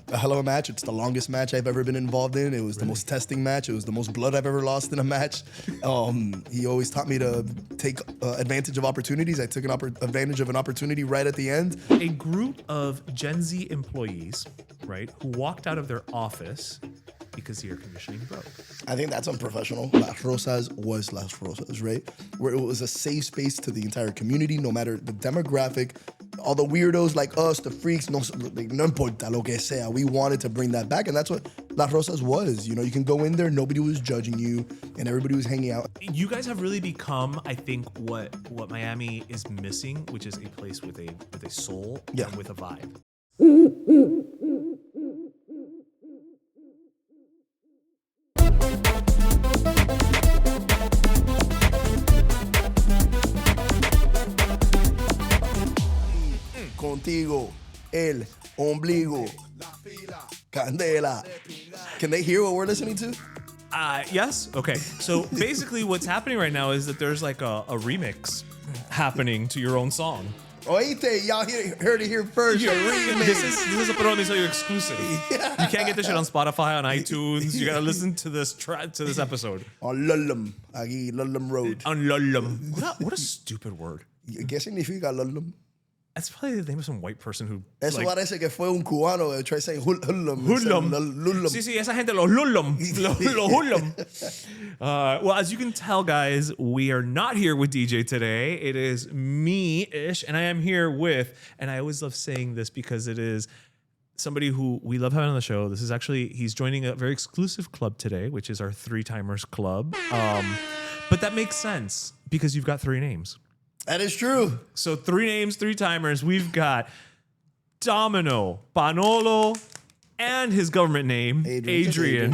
a hell of a match. It's the longest match I've ever been involved in. It was the most testing match. It was the most blood I've ever lost in a match. He always taught me to take advantage of opportunities. I took advantage of an opportunity right at the end. A group of Gen Z employees, right, who walked out of their office because the air conditioning broke. I think that's unprofessional. Las Rosas was Las Rosas, right? Where it was a safe space to the entire community, no matter the demographic. All the weirdos like us, the freaks, no importa lo que sea. We wanted to bring that back, and that's what Las Rosas was. You know, you can go in there, nobody was judging you, and everybody was hanging out. You guys have really become, I think, what Miami is missing, which is a place with a soul and with a vibe. Contigo, el ombligo, candela. Can they hear what we're listening to? Yes. Okay. So basically what's happening right now is that there's like a remix happening to your own song. Oíste, y'all heard it here first. This is a Pero Episodio exclusive. Yeah. You can't get this shit on Spotify, on iTunes. You gotta listen to this episode. On Lullum, aquí, Lullum Road. On Lullum. What a stupid word. ¿Qué significa Lullum? That's probably the name of some white person who... Eso parece que fue un cubano. Try saying Hullum. Hullum. Sí, esa gente, los Hullum. Los Hullum. Well, as you can tell, guys, we are not here with DJ today. It is me-ish, and I am here with... And I always love saying this because it is somebody who we love having on the show. This is actually... He's joining a very exclusive club today, which is our Three Timers Club. But that makes sense because you've got three names. That is true. So 3 names, 3 timers. We've got Domino, Panolo, and his government name, Adrian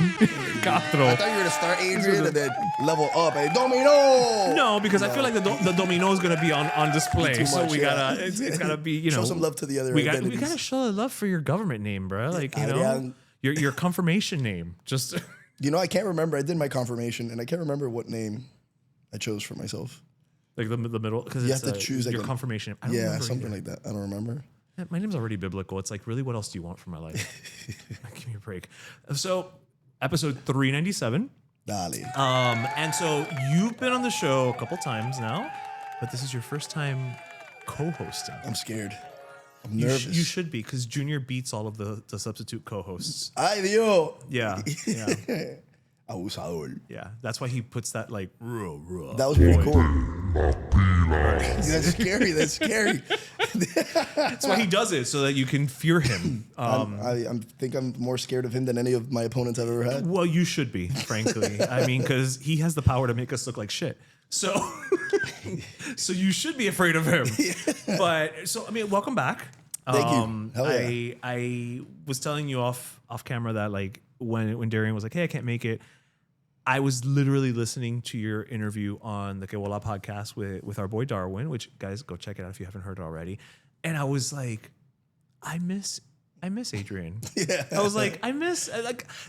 Castro. I thought you were going to start Adrian and then level up. Hey, Domino! No, because I feel like the Domino is going to be on display. Too so much, it's got to be, you know. Show some love to the other We got to show love for your government name, bro. Like, you know, your confirmation name. Just. You know, I can't remember. I did my confirmation, and I can't remember what name I chose for myself. Like the middle, because you have to choose your confirmation. I don't remember something like that. I don't remember. Yeah, my name's already biblical. It's like, really, what else do you want from my life? Give me a break. So, episode 397. Dale. And so you've been on the show a couple times now, but this is your first time co-hosting. I'm scared. I'm nervous. You should be, because Junior beats all of the substitute co-hosts. Ay, Dios. Yeah. Abusador. Yeah, that's why he puts that like That was pretty cool. That's scary. That's scary. That's why he does it, so that you can fear him. I think I'm more scared of him than any of my opponents I've ever had. Well, you should be, frankly. I mean, because he has the power to make us look like shit. So, so you should be afraid of him. Yeah. But so I mean, welcome back. Thank you. Hell yeah. I was telling you off camera that like when Darian was like, "Hey, I can't make it," I was literally listening to your interview on the Que Vola podcast with our boy Darwin, which guys go check it out if you haven't heard it already. And I was like, I miss Adrian. Yeah. I was like,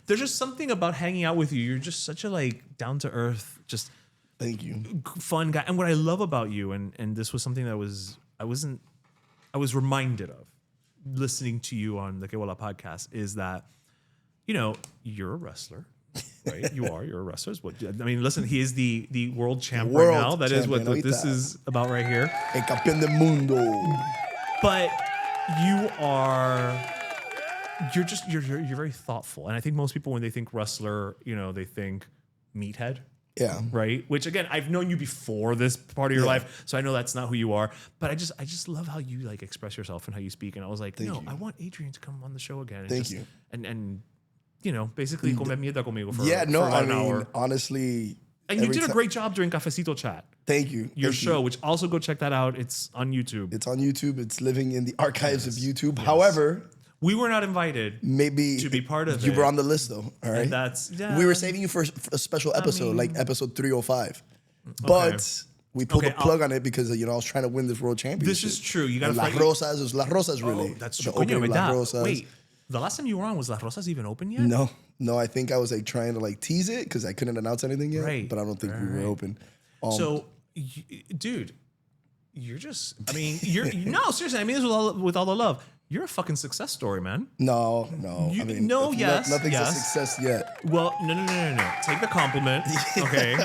there's just something about hanging out with you. You're just such a like down to earth, just thank you, fun guy. And what I love about you, and this was something that I was reminded of listening to you on the Que Vola podcast, is that, you know, you're a wrestler. Right, you're a wrestler. I mean, listen, he is the world champ right now. That is what this is about right here. El campeón del mundo. But you're very thoughtful, and I think most people, when they think wrestler, you know, they think meathead. Yeah. Right. Which again, I've known you before this part of your life, so I know that's not who you are. But I just love how you like express yourself and how you speak. And I was like, I want Adrian to come on the show again. Thank you. And you know, basically, come mierda conmigo for an hour. Mean, honestly. And you did a great job during Cafecito Chat. Thank you. Your show, which also go check that out. It's on YouTube. It's on YouTube. It's living in the archives of YouTube. Yes. However, we were not invited to be part of it. You were on the list, though. All right. And we were saving you for a special episode, like episode 305. Okay. But we pulled the plug on it because, you know, I was trying to win this world championship. This is true. You got to Las Rosas. It was Las Rosas, really. Oh, that's true. Las Rosas. Wait. The last time you were on, was Las Rosas even open yet? No. I think I was like trying to like tease it because I couldn't announce anything yet. Right. But I don't think we were open. So, dude, you're just. I mean, no, seriously. I mean this with all the love. You're a fucking success story, man. No. Yes. Nothing's a success yet. Well, no. Take the compliment, okay?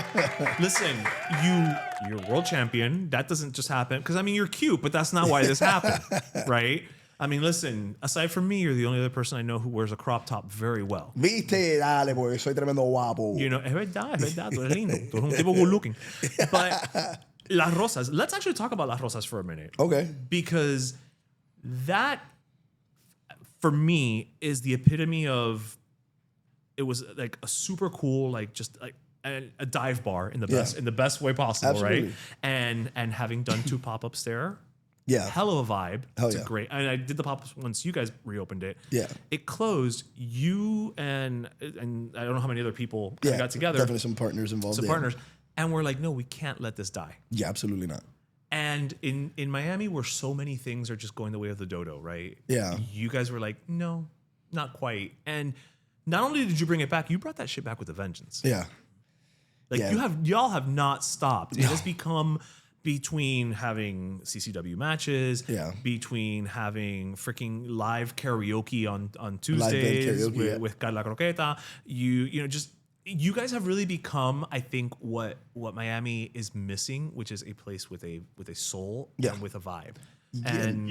Listen, you're world champion. That doesn't just happen. Because, I mean, you're cute, but that's not why this happened, right? I mean, listen, aside from me, you're the only other person I know who wears a crop top very well. Viste, dale, boy, soy tremendo guapo. You know, es verdad, tú eres lindo. Tú eres un tipo good looking. But Las Rosas, let's actually talk about Las Rosas for a minute. Okay. Because that, for me, is the epitome of, it was like a super cool, like just like a dive bar in the best way possible, Absolutely. right? And having done 2 pop-ups there, hell of a vibe. Hell it's yeah. a great. And I did the pop-ups once you guys reopened it. Yeah. It closed. You and I don't know how many other people got together. Definitely some partners involved. Some partners, and we're like, no, we can't let this die. Yeah, absolutely not. And in Miami, where so many things are just going the way of the dodo, right? Yeah. You guys were like, no, not quite. And not only did you bring it back, you brought that shit back with a vengeance. Yeah. Like y'all have not stopped. It has become between having CCW matches, between having freaking live karaoke on Tuesdays with Carla Croqueta. You know, just you guys have really become, I think, what Miami is missing, which is a place with a soul and with a vibe. And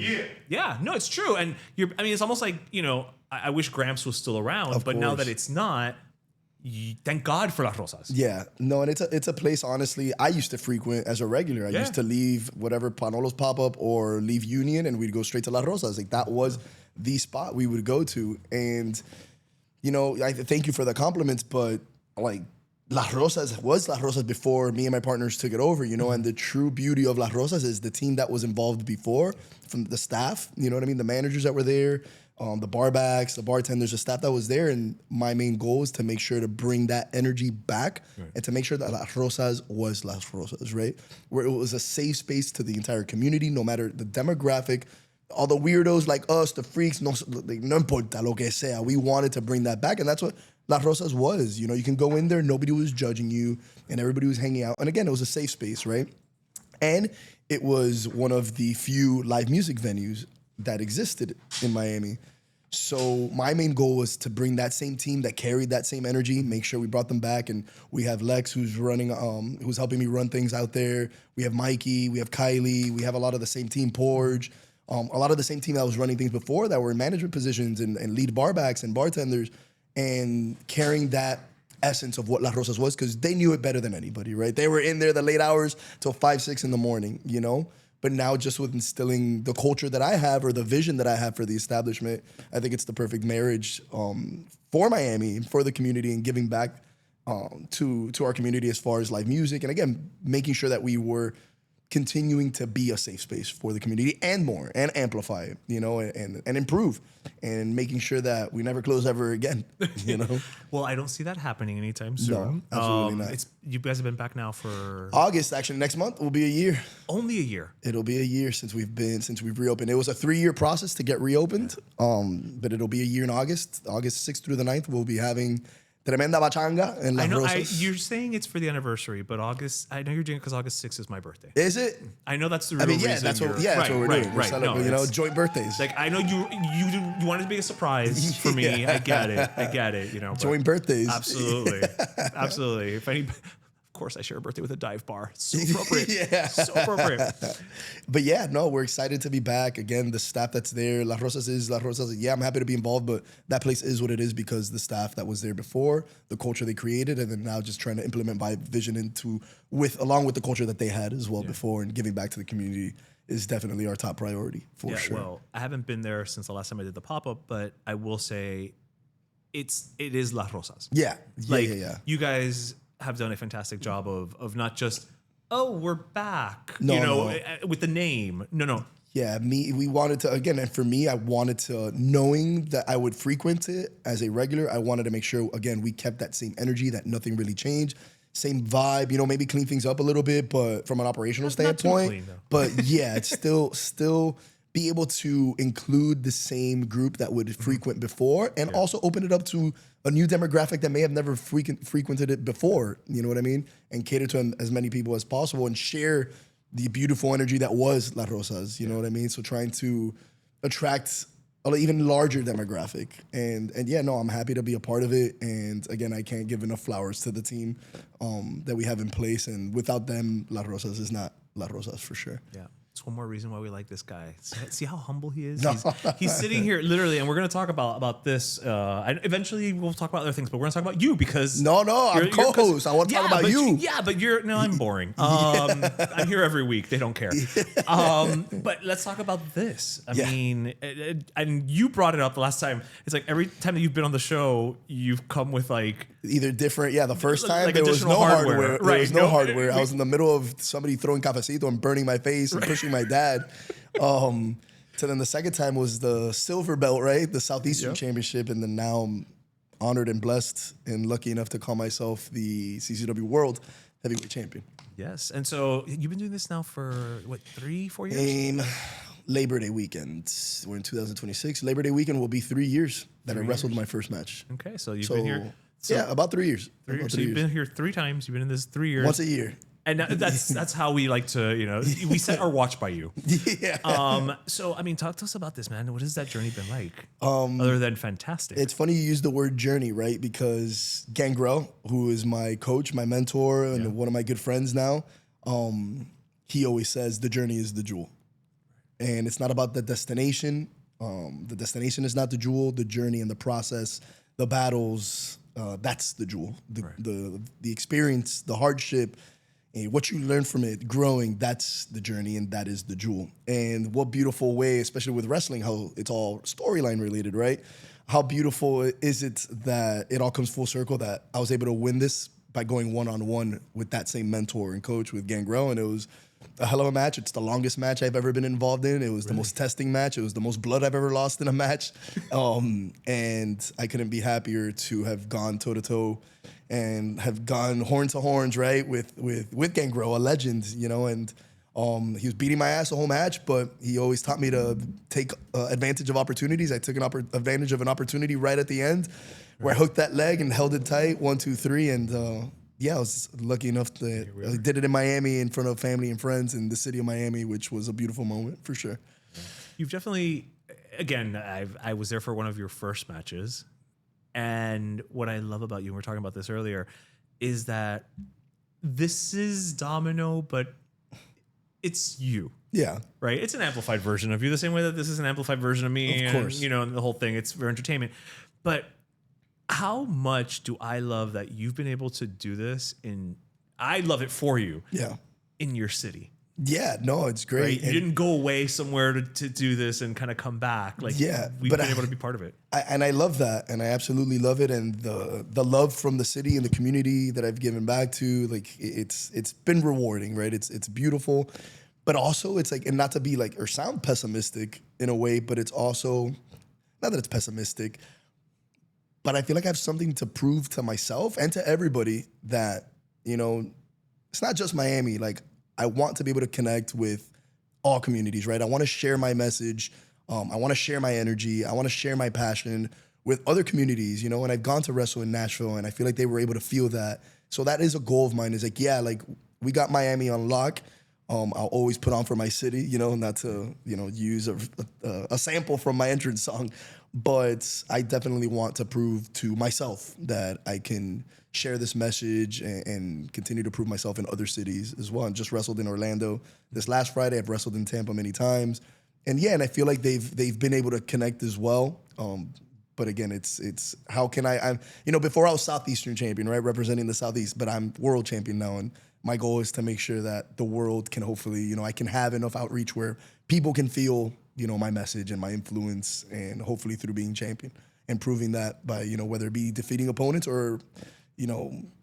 no, it's true. And I mean, it's almost like, you know, I wish Gramps was still around, but now that it's not, thank God for Las Rosas. Yeah, no, and it's a place, honestly, I used to frequent as a regular. I used to leave whatever Panolo's pop-up or leave Union, and we'd go straight to Las Rosas. Like, that was the spot we would go to. And, you know, I thank you for the compliments, but, like, Las Rosas was Las Rosas before me and my partners took it over, you know, and the true beauty of Las Rosas is the team that was involved before, from the staff, you know what I mean, the managers that were there, the barbacks, the bartenders, the staff that was there. And my main goal is to make sure to bring that energy back and to make sure that Las Rosas was Las Rosas, right? Where it was a safe space to the entire community, no matter the demographic, all the weirdos like us, the freaks, no importa lo que sea. We wanted to bring that back, and that's what Las Rosas was. You know, you can go in there, nobody was judging you, and everybody was hanging out. And again, it was a safe space, right? And it was one of the few live music venues that existed in Miami. So my main goal was to bring that same team that carried that same energy, make sure we brought them back. And we have Lex, who's running, who's helping me run things out there. We have Mikey, we have Kylie, we have a lot of the same team, Porge, a lot of the same team that was running things before that were in management positions and lead barbacks and bartenders, and carrying that essence of what Las Rosas was, because they knew it better than anybody, right? They were in there the late hours till 5, 6 in the morning, you know? But now, just with instilling the culture that I have, or the vision that I have for the establishment, I think it's the perfect marriage for Miami, for the community, and giving back to our community as far as live music. And again, making sure that we were continuing to be a safe space for the community and more, and amplify it, you know, and improve, and making sure that we never close ever again, you know? Well, I don't see that happening anytime soon. No, absolutely not. You guys have been back now for August, actually. Next month will be a year. Only a year. It'll be a year since we've reopened. It was a 3-year process to get reopened, but it'll be a year in August. August 6th through the 9th, we'll be having Tremenda Bachanga in Las Rosas. You're saying it's for the anniversry, but I know you're doing it because August 6th is my birthday. Is it? I know that's the real reason. That's what we're doing. We're celebrating, you know, joint birthdays. Like, I know you wanted to make a surprise for me. I get it. You know, joint birthdays. Absolutely. If of course, I share a birthday with a dive bar. So appropriate. So appropriate. But yeah, no, we're excited to be back. Again, the staff that's there, Las Rosas is Las Rosas. Yeah, I'm happy to be involved, but that place is what it is because the staff that was there before, the culture they created, and then now just trying to implement my vision along with the culture that they had as well before, and giving back to the community is definitely our top priority for sure. Well, I haven't been there since the last time I did the pop-up, but I will say it is Las Rosas. Yeah. You guys have done a fantastic job of not just, oh, we're back, with the name. No. Yeah, we wanted to, again, and for me, I wanted to, knowing that I would frequent it as a regular, I wanted to make sure, again, we kept that same energy, that nothing really changed, same vibe, maybe clean things up a little bit, but from an operational standpoint. Not too clean, though. But yeah, it's still be able to include the same group that would frequent before, and also open it up to a new demographic that may have never frequented it before, you know what I mean? And cater to as many people as possible and share the beautiful energy that was Las Rosas, you know what I mean? So trying to attract even larger demographic. And yeah, no, I'm happy to be a part of it. And again, I can't give enough flowers to the team that we have in place. And without them, Las Rosas is not Las Rosas for sure. Yeah. It's one more reason why we like this guy. See how humble he is? He's sitting here literally, and we're going to talk about this. And eventually, we'll talk about other things, but we're going to talk about you because No, I'm co-host. I want to talk about you. But I'm boring. I'm here every week. They don't care. But let's talk about this. I mean, and you brought it up the last time. It's like every time that you've been on the show, you've come with like either different. Yeah, the first time like there was no hardware. Right, there was no hardware. I was in the middle of somebody throwing cafecito and burning my face and pushing my dad. So then the second time was the silver belt, right? The Southeastern Championship. And then now I'm honored and blessed and lucky enough to call myself the CCW World Heavyweight Champion. Yes. And so you've been doing this now for what, 3-4 years? Labor Day weekend. We're in 2026. Labor Day weekend will be 3 years that I wrestled my first match. Okay. So you've been here. About 3 years. So you've been here 3 times. You've been in this 3 years. Once a year. And that's how we like to, we set our watch by you. Yeah. So, I mean, talk to us about this, man. What has that journey been like? Other than fantastic. It's funny you use the word journey, right? Because Gangrel, who is my coach, my mentor, and one of my good friends now, he always says the journey is the jewel. And it's not about the destination. The destination is not the jewel. The journey and the process, the battles, that's the jewel. The experience, the hardship, and what you learn from it, growing, that's the journey and that is the jewel. And what beautiful way, especially with wrestling, how it's all storyline related, right? How beautiful is it that it all comes full circle, that I was able to win this by going one-on-one with that same mentor and coach with Gangrel. And it was a hell of a match. It's the longest match I've ever been involved in. It was the most testing match. It was the most blood I've ever lost in a match. And I couldn't be happier to have gone toe-to-toe and have gone horn to horns, right, with Gangrel, a legend, and he was beating my ass the whole match, but he always taught me to take advantage of opportunities. I took advantage of an opportunity right at the end where I hooked that leg and held it tight, 1, 2, 3, and I was lucky enough that I did it in Miami in front of family and friends in the city of Miami, which was a beautiful moment for sure. You've definitely, again, I was there for one of your first matches. And what I love about you, and we were talking about this earlier, is that this is Domino, but it's you. Yeah. Right? It's an amplified version of you, the same way that this is an amplified version of me. Of course. And the whole thing, it's for entertainment. But how much do I love that you've been able to do this I love it for you. Yeah. In your city. Yeah, no, it's great. Right? You didn't go away somewhere to do this and kind of come back. Like, we've been able to be part of it. And I love that. And I absolutely love it. And the love from the city and the community that I've given back to, like, it's been rewarding, right? It's beautiful. But also it's like, and not to be like, or sound pessimistic in a way, but it's also, not that it's pessimistic, but I feel like I have something to prove to myself and to everybody that, it's not just Miami. Like, I want to be able to connect with all communities, right? I want to share my message. I want to share my energy. I want to share my passion with other communities, and I've gone to wrestle in Nashville and I feel like they were able to feel that. So that is a goal of mine, is like, we got Miami on lock. I'll always put on for my city, not to, use a sample from my entrance song, but I definitely want to prove to myself that I can share this message and continue to prove myself in other cities as well. I just wrestled in Orlando this last Friday. I've wrestled in Tampa many times. And and I feel like they've been able to connect as well. But again, it's how can I'm before I was Southeastern champion, right, representing the Southeast, but I'm world champion now. And my goal is to make sure that the world can hopefully, I can have enough outreach where people can feel, my message and my influence, and hopefully through being champion and proving that by, whether it be defeating opponents or,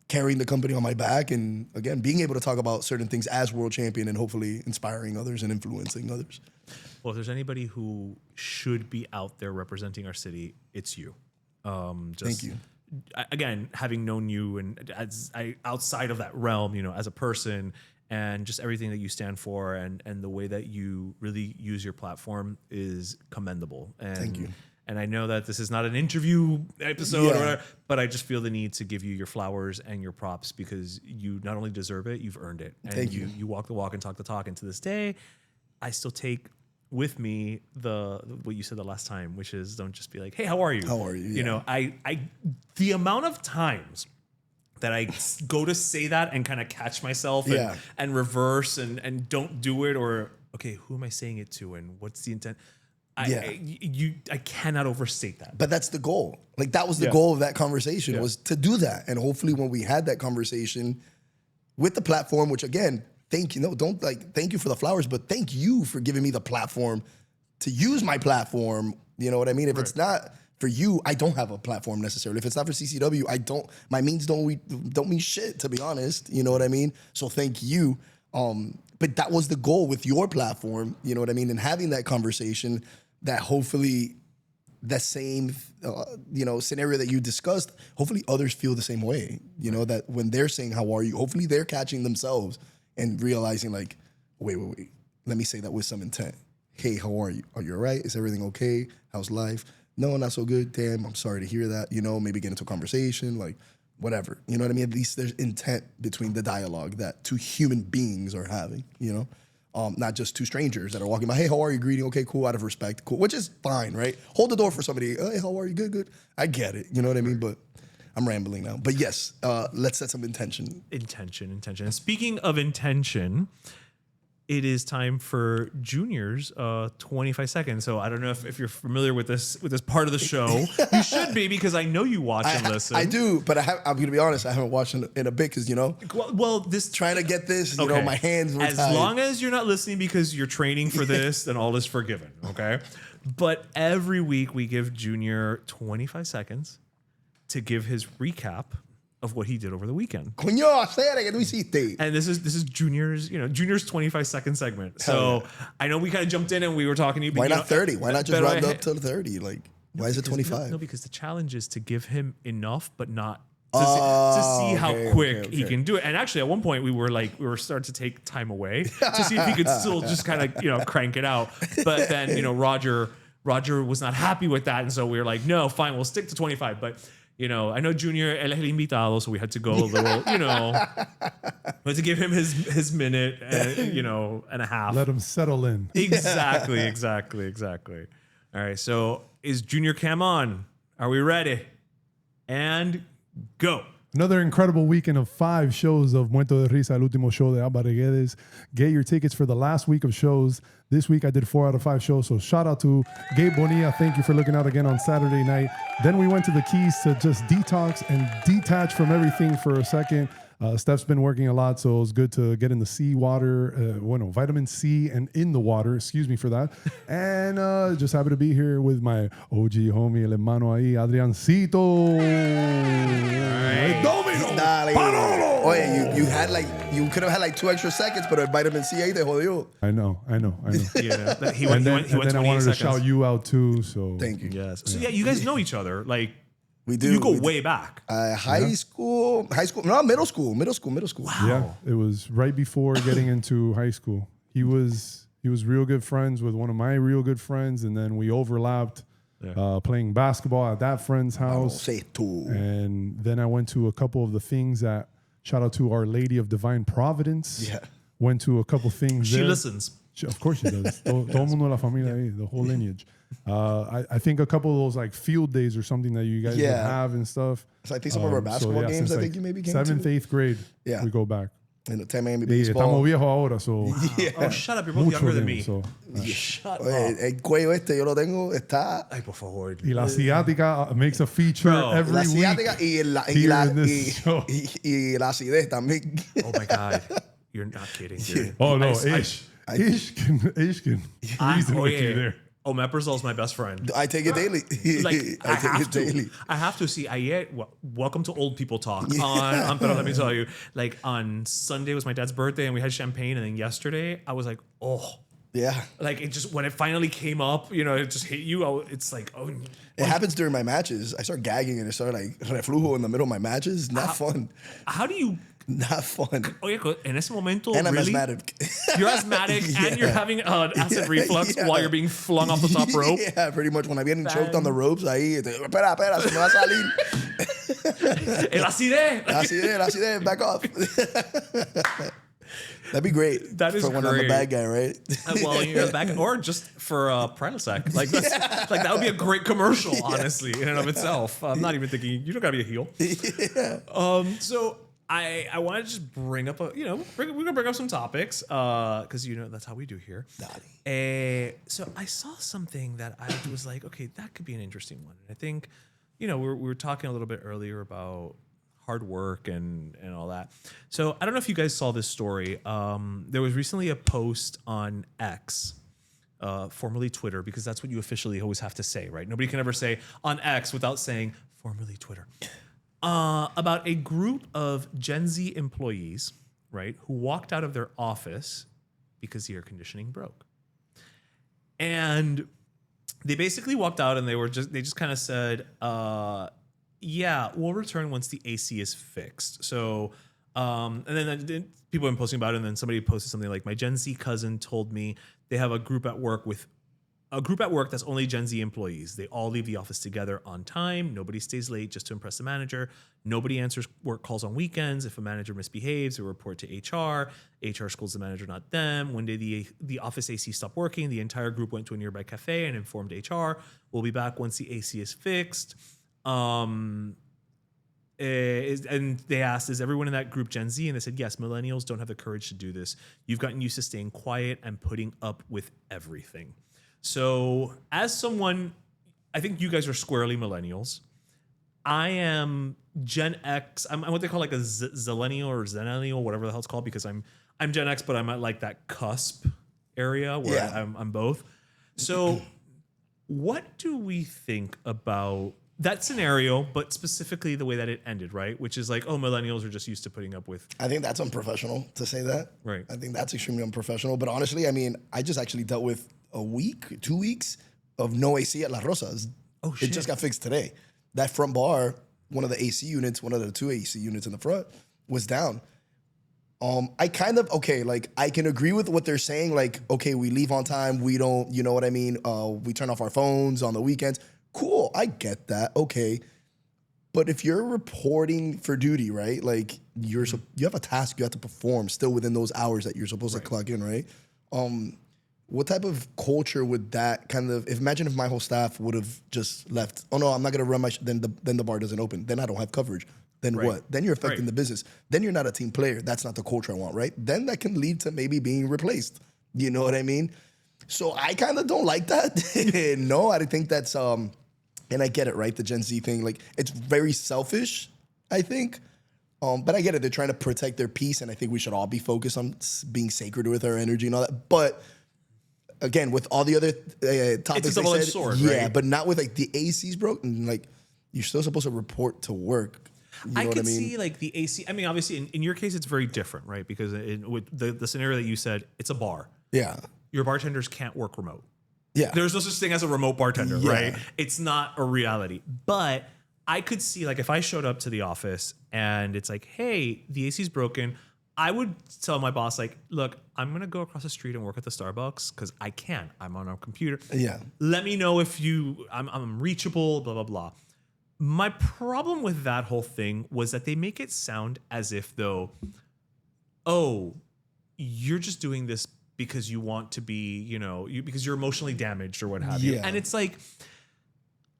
carrying the company on my back, and again, being able to talk about certain things as world champion and hopefully inspiring others and influencing others. Well, if there's anybody who should be out there representing our city, it's you. Thank you. Again, having known you and outside of that realm, as a person, and just everything that you stand for and the way that you really use your platform is commendable. And thank you. And I know that this is not an interview episode or whatever, but I just feel the need to give you your flowers and your props, because you not only deserve it, you've earned it. And Thank you. You walk the walk and talk the talk. And to this day, I still take with me what you said the last time, which is don't just be like, hey, how are you? How are you? You know, the amount of times that I go to say that and kind of catch myself and reverse and don't do it, or okay, who am I saying it to and what's the intent? I cannot overstate that. But that's the goal. Like that was the goal of that conversation was to do that. And hopefully when we had that conversation with the platform, which again, thank you. No, don't thank you for the flowers, but thank you for giving me the platform to use my platform. You know what I mean? If it's not for you, I don't have a platform necessarily. If it's not for CCW, my means don't mean shit, to be honest. You know what I mean? So thank you. But that was the goal with your platform, you know what I mean? And having that conversation that hopefully the same, scenario that you discussed, hopefully others feel the same way. You know, that when they're saying, how are you? Hopefully they're catching themselves and realizing like, wait. Let me say that with some intent. Hey, how are you? Are you all right? Is everything okay? How's life? No, not so good. Damn, I'm sorry to hear that. You know, maybe get into a conversation, like whatever. You know what I mean? At least there's intent between the dialogue that two human beings are having, you know? Not just two strangers that are walking by. Hey, how are you? Greeting. Okay, cool. Out of respect. Cool. Which is fine, right? Hold the door for somebody. Hey, how are you? Good. I get it. You know what I mean? But I'm rambling now. But yes, let's set some intention. Intention. And speaking of intention, it is time for Junior's 25 seconds. So I don't know if you're familiar with this part of the show. You should be, because I know you watch and listen. I do, but I'm going to be honest, I haven't watched in a bit because, you know. Well, this trying to get this, you know, my hands were as tied. long as you're not listening because you're training for this, then all is forgiven, okay? But every week we give Junior 25 seconds to give his recap of what he did over the weekend. Coño, hacer que tú hiciste. And this is Junior's 25-second segment. So I know we kind of jumped in and we were talking to you. Why not 30? Why not just round up to 30? Like, why is it 25? No, because the challenge is to give him enough, but not to see how quick he can do it. And actually, at one point, we were starting to take time away to see if he could still just kind of crank it out. But then Roger was not happy with that, and so we were like, no, fine, we'll stick to 25. But I know Junior, él es el invitado, so we had to go a little, we had to give him his minute, and a half. Let him settle in. Exactly. All right, so is Junior Cam on? Are we ready? And go. Another incredible weekend of 5 shows of Muerto de Risa, el último show de Alba Reguedes. Get your tickets for the last week of shows. This week I did 4 out of 5 shows, so shout out to Gabe Bonilla. Thank you for looking out again on Saturday night. Then we went to the Keys to just detox and detach from everything for a second. Steph's been working a lot, so it was good to get in the sea water, vitamin C and in the water, excuse me for that. And just happy to be here with my OG homie, el hermano ahí, Adriancito. Right. Domino. Dale. Oye, you could have had 2 extra seconds, but el vitamin C ahí te jodió. I know. Yeah, he went 28 I wanted seconds. to shout you out too, so. Thank you. Yes. So yeah, you guys know each other. Like, we do. You go way back. High school. No, middle school. Wow. Yeah, it was right before getting into high school. He was real good friends with one of my real good friends, and then we overlapped playing basketball at that friend's house. And then I went to a couple of the things that, shout out to Our Lady of Divine Providence. Yeah. Went to a couple things She there. listens. Of course she does. Todo mundo la familia ahí, the whole lineage. I think a couple of those field days or something that you guys would have and stuff. So I think some of our basketball games, I think you maybe came 7th, to. 8th grade, Yeah. we go back. And the Miami Y baseball. estamos viejos ahora, so. Oh, shut up. You're both younger than me. So, Shut up. El cuello yo lo tengo, está. Ay, por favor. y la ciática makes a feature every La week. ciática y la acidez también. Oh my God. You're not kidding. Dude. Oh, no, I- Ish can reason with you there. Omeprazole is my best friend. I take it daily. I take have it to. daily. I have to see. Welcome to old people talk. But let me tell you, on Sunday was my dad's birthday, and we had champagne. And then yesterday, I was like, oh, Yeah. it just when it finally came up, it just hit you. It's like, oh. It happens during my matches. I start gagging and I start reflujo in the middle of my matches. Not fun. How do you? Not fun. Oye, en ese momento, And I'm really? asthmatic. You're asthmatic and you're having acid reflux while you're being flung off the top rope. Yeah, pretty much. When I'm getting choked on the ropes, ahí, espera, se me va a salir. El acidez. Acidez, back off. That'd be great. That is for when I'm the great. bad guy, right? Well, you're the back, or just for Prilosec. Like like that would be a great commercial, honestly, in and of itself. I'm not even thinking you don't gotta be a heel. So I want to just bring up we're gonna bring up some topics because that's how we do here. So I saw something that I was like, okay, that could be an interesting one. And I think we were talking a little bit earlier about hard work and all that. So I don't know if you guys saw this story. There was recently a post on X, formerly Twitter, because that's what you officially always have to say, right? Nobody can ever say on X without saying formerly Twitter. About a group of Gen Z employees, right, who walked out of their office because the air conditioning broke. And they basically walked out and they just kind of said, yeah, we'll return once the AC is fixed. So, and then people have been posting about it, and then somebody posted something like, my Gen Z cousin told me they have a group at work that's only Gen Z employees. They all leave the office together on time. Nobody stays late just to impress the manager. Nobody answers work calls on weekends. If a manager misbehaves, they report to HR. HR scolds the manager, not them. One day the office AC stopped working. The entire group went to a nearby cafe and informed HR. We'll be back once the AC is fixed. And they asked, is everyone in that group Gen Z? And they said, yes, millennials don't have the courage to do this. You've gotten used to staying quiet and putting up with everything. So as someone, I think you guys are squarely millennials. I am Gen X. I'm what they call like a Zillennial or Zennial, whatever the hell it's called, because I'm Gen X, but I'm at like that cusp area where I'm both. So what do we think about that scenario, but specifically the way that it ended, right? Which is like, oh, millennials are just used to putting up with. I think that's unprofessional to say that. Right. I think that's extremely unprofessional. But honestly, I mean, I just actually dealt with a week, 2 weeks of no AC at Las Rosas. Oh, shit. It just got fixed today. That front bar, one of the AC units, one of the 2 AC units in the front was down. I kind of, I can agree with what they're saying. Like, okay, we leave on time. We don't, you know what I mean? We turn off our phones on the weekends. Cool, I get that. Okay. But if you're reporting for duty, right? Like you have a task you have to perform still within those hours that you're supposed to clock in, right? What type of culture would that kind of, imagine if my whole staff would have just left, oh no, I'm not gonna run then the bar doesn't open. Then I don't have coverage. Then what? Then you're affecting the business. Then you're not a team player. That's not the culture I want, right? Then that can lead to maybe being replaced. You know what I mean? So I kind of don't like that. No, I think that's, and I get it, right? The Gen Z thing, like it's very selfish, I think. But I get it. They're trying to protect their peace, and I think we should all be focused on being sacred with our energy and all that. But again, with all the other topics, it's a double-edged sword, yeah, right? but not with like the AC's broken. Like you're still supposed to report to work. You know I could what I mean? see like the AC. I mean, obviously, in your case, it's very different, right? Because with the scenario that you said, it's a bar. Yeah. Your bartenders can't work remote. Yeah. There's no such thing as a remote bartender, right? It's not a reality. But I could see, like, if I showed up to the office and it's like, hey, the AC's broken, I would tell my boss, like, look, I'm going to go across the street and work at the Starbucks because I can. I'm on a computer. Yeah. Let me know if I'm reachable, blah, blah, blah. My problem with that whole thing was that they make it sound as if, though, oh, you're just doing this because you want to be, because you're emotionally damaged or what have you. And it's like,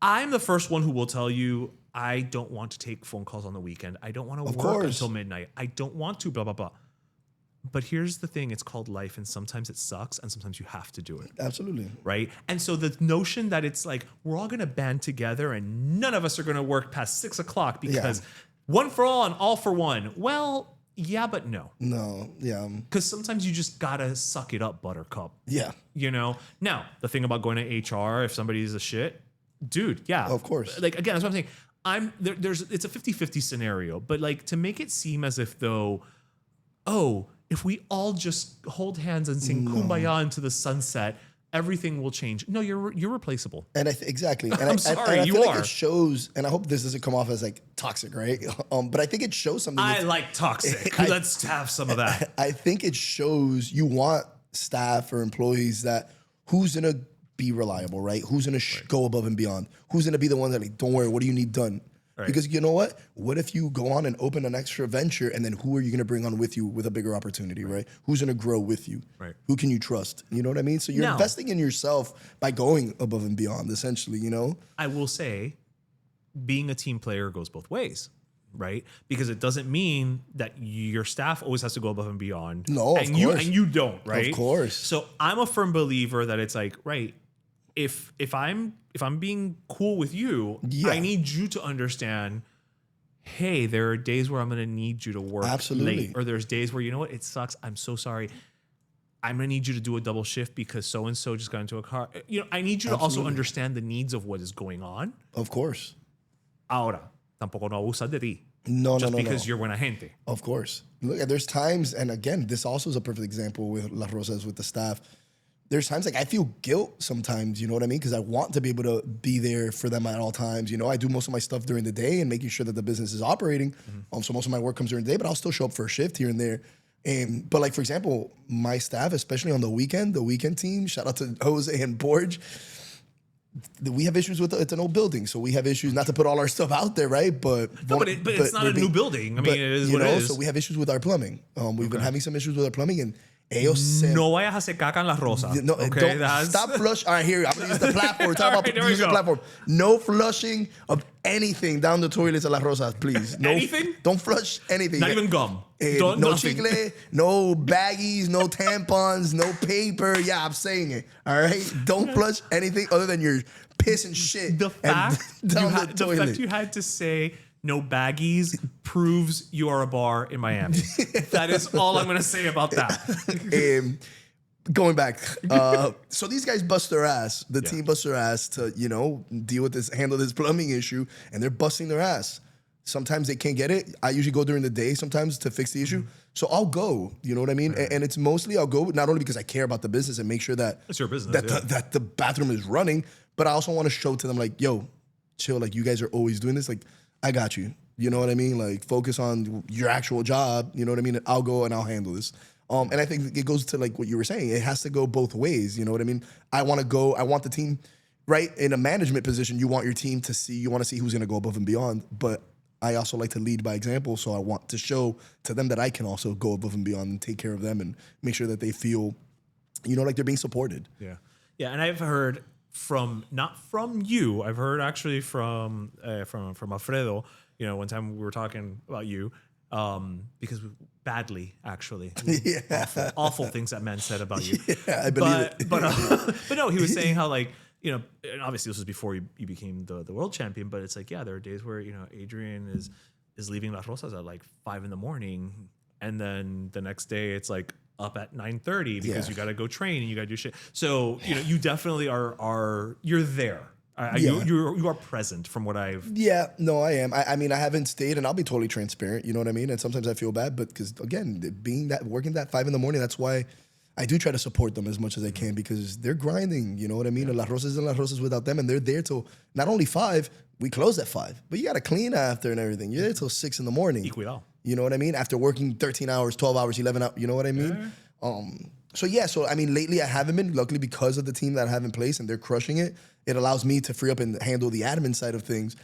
I'm the first one who will tell you, I don't want to take phone calls on the weekend. I don't want to work until midnight. I don't want to, blah, blah, blah. But here's the thing. It's called life. And sometimes it sucks. And sometimes you have to do it. Absolutely. Right? And so the notion that it's like, we're all going to band together and none of us are going to work past 6 o'clock because one for all and all for one. Well, yeah, but no. No, yeah. Because sometimes you just gotta suck it up, buttercup. Yeah. Now, the thing about going to HR, if somebody's a shit, dude, yeah. Of course. Like, again, that's what I'm saying. It's a 50-50 scenario, but like to make it seem as if though, oh, if we all just hold hands and sing Kumbaya into the sunset, everything will change. No, you're replaceable. And exactly. And I'm sorry, I you feel are. like it shows, and I hope this doesn't come off as like toxic, right? But I think it shows something. I like toxic. Let's have some of that. I think it shows you want staff or employees that who's going to be reliable, right? Who's going to go above and beyond? Who's going to be the one that like, don't worry, what do you need done? Because you know what? What if you go on and open an extra venture, and then who are you going to bring on with you with a bigger opportunity, right? Who's going to grow with you? Right. Who can you trust? You know what I mean? So you're Now, investing in yourself by going above and beyond, essentially, you know? I will say, being a team player goes both ways, right? Because it doesn't mean that your staff always has to go above and beyond. No, of course. You don't, right? Of course. So I'm a firm believer that it's like, right, if I'm being cool with you, Yeah. I need you to understand, hey, there are days where I'm going to need you to work Absolutely. late, or there's days where, you know what, it sucks. I'm so sorry. I'm going to need you to do a double shift because so-and-so just got into a car. You know, I need you to also understand the needs of what is going on. Of course. Ahora, tampoco no abusa de ti. No, Just no, because you're buena gente. Of course. Look, there's times, and again, this also is a perfect example with Las Rosas, with the staff. There's times like I feel guilt sometimes, you know what I mean? Because I want to be able to be there for them at all times. You know, I do most of my stuff during the day and making sure that the business is operating. So most of my work comes during the day, but I'll still show up for a shift here and there. But like, for example, my staff, especially on the weekend team, shout out to Jose and Borge, we have issues with it's an old building, so we have issues. Not to put all our stuff out there, right? But it's not a new building. I mean, it is what it is. So we have issues with our plumbing. We've been having some issues with our plumbing, and ellos se No vayas a hacer caca en Las Rosas. no, Okay, don't stop flush. All right, here, I'm gonna use the platform. Talk All about right, there we using the go. platform. No flushing of anything down the toilets at Las Rosas, please. No, Anything? Don't flush anything. Not even gum. No Nothing. chicle, no baggies, no tampons, no paper. Yeah, I'm saying it. All right, don't flush anything other than your piss and shit. The fact, down the the toilet. fact you had to say no baggies proves you are a bar in Miami. That is all I'm going to say about that. Going back, so these guys bust their ass. The team busts their ass to, you know, deal with this, handle this plumbing issue, and they're busting their ass. Sometimes they can't get it. I usually go during the day sometimes to fix the issue. So I'll go, you know what I mean? And it's mostly I'll go not only because I care about the business and make sure that It's your business, that the bathroom is running, but I also want to show to them like, yo, chill, like you guys are always doing this. Like, I got you. You know what I mean? Like, focus on your actual job. You know what I mean? I'll go and I'll handle this. And I think it goes to like what you were saying. It has to go both ways. You know what I mean? I want to go. I want the team, right? In a management position, you want your team to see. You want to see who's going to go above and beyond. But I also like to lead by example. So I want to show to them that I can also go above and beyond and take care of them and make sure that they feel, you know, like they're being supported. Yeah. Yeah. And I've heard not from you, I've heard actually from Alfredo, you know, one time we were talking about you, because badly, actually. Awful things that man said about you. Yeah, I believe it. But no, he was saying how, like, you know, and obviously this was before you became the world champion, but it's like, yeah, there are days where, you know, Adrian is leaving Las Rosas at like 5 a.m. and then the next day it's like up at 9:30 because you got to go train and you got to do shit. So, you know, you definitely you're there. You are present from what I've... Yeah, no, I am. I mean, I haven't stayed, and I'll be totally transparent. You know what I mean? And sometimes I feel bad, but because, again, working that 5 a.m, that's why I do try to support them as much as I can, because they're grinding, you know what I mean? And Las Rosas and Las Rosas without them, and they're there till not only 5, we close at 5, but you got to clean after and everything. You're there till 6 a.m. Y cuidado. You know what I mean? After working 13 hours, 12 hours, 11 hours, you know what I mean? So I mean, lately I haven't been, luckily because of the team that I have in place and they're crushing it. It allows me to free up and handle the admin side of things.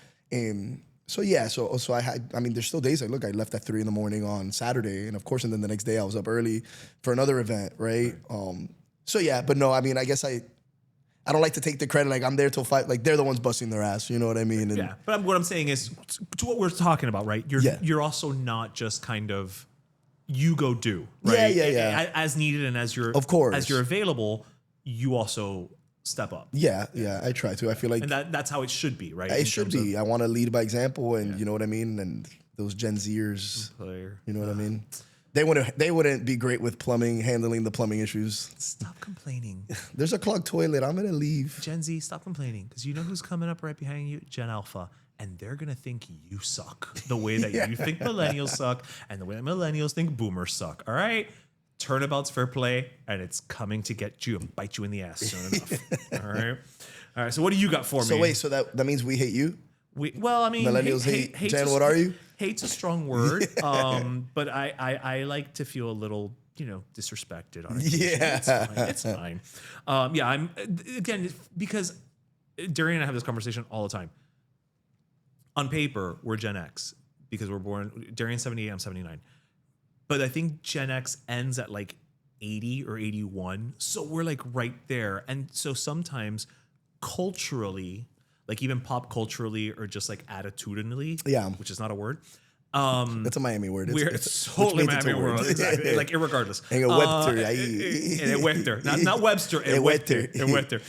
So I mean, there's still days like, look, I left at 3 a.m. on Saturday, and of course, and then the next day I was up early for another event, right? But no, I mean, I guess I don't like to take the credit, like I'm there till 5, like they're the ones busting their ass, you know what I mean? And yeah, but what I'm saying is, to what we're talking about, right? You're also not just kind of, you go do, right? Yeah. As needed and as you're, of course, as you're available, you also step up. Yeah, I try to. I feel like, and that's how it should be, right? It should be. I want to lead by example, and you know what I mean. And those Gen Zers, you know what I mean. They wouldn't be great with handling the plumbing issues. Stop complaining. There's a clogged toilet. I'm gonna leave. Gen Z, stop complaining, because you know who's coming up right behind you? Gen Alpha. And they're going to think you suck the way that you think millennials suck and the way that millennials think boomers suck. All right? Turnabout's fair play, and it's coming to get you and bite you in the ass soon enough. All right. So what do you got for me? So wait, so that means we hate you? Well, I mean, millennials hate Jen, what are you? Hate's a strong word, but I like to feel a little, you know, disrespected on it. Yeah. It's fine. I'm, again, because Darian and I have this conversation all the time. on paper, we're Gen X because we're born, Darian's 78, I'm 79. But I think Gen X ends at like 80 or 81. So we're like right there. And so sometimes culturally, like even pop culturally or just like attitudinally, which is not a word. That's a Miami word. It's totally Miami word. Exactly. Like irregardless. Webster. Not Webster. Webster.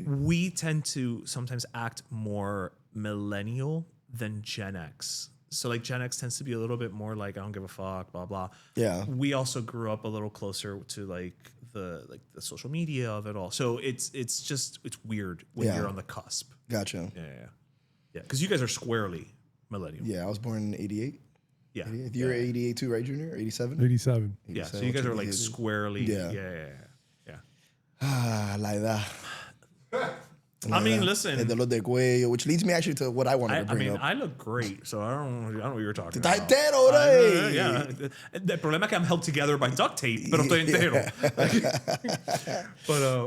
We tend to sometimes act more millennial than Gen X. So like Gen X tends to be a little bit more like I don't give a fuck, blah blah. Yeah. We also grew up a little closer to like the social media of it all. So it's weird when you're on the cusp. Gotcha. Yeah. Because you guys are squarely millennial. Yeah, I was born in 88. Yeah. 88. You're 88 too, right, Junior? 87? 87. Yeah. So you guys are like squarely. Yeah. Like that. I mean, listen. El dolor de cuello, which leads me actually to what I wanted to bring up. I look great, so I don't know what you're talking about. Entero, yeah. The problema es que I'm held together by duct tape, pero estoy entero.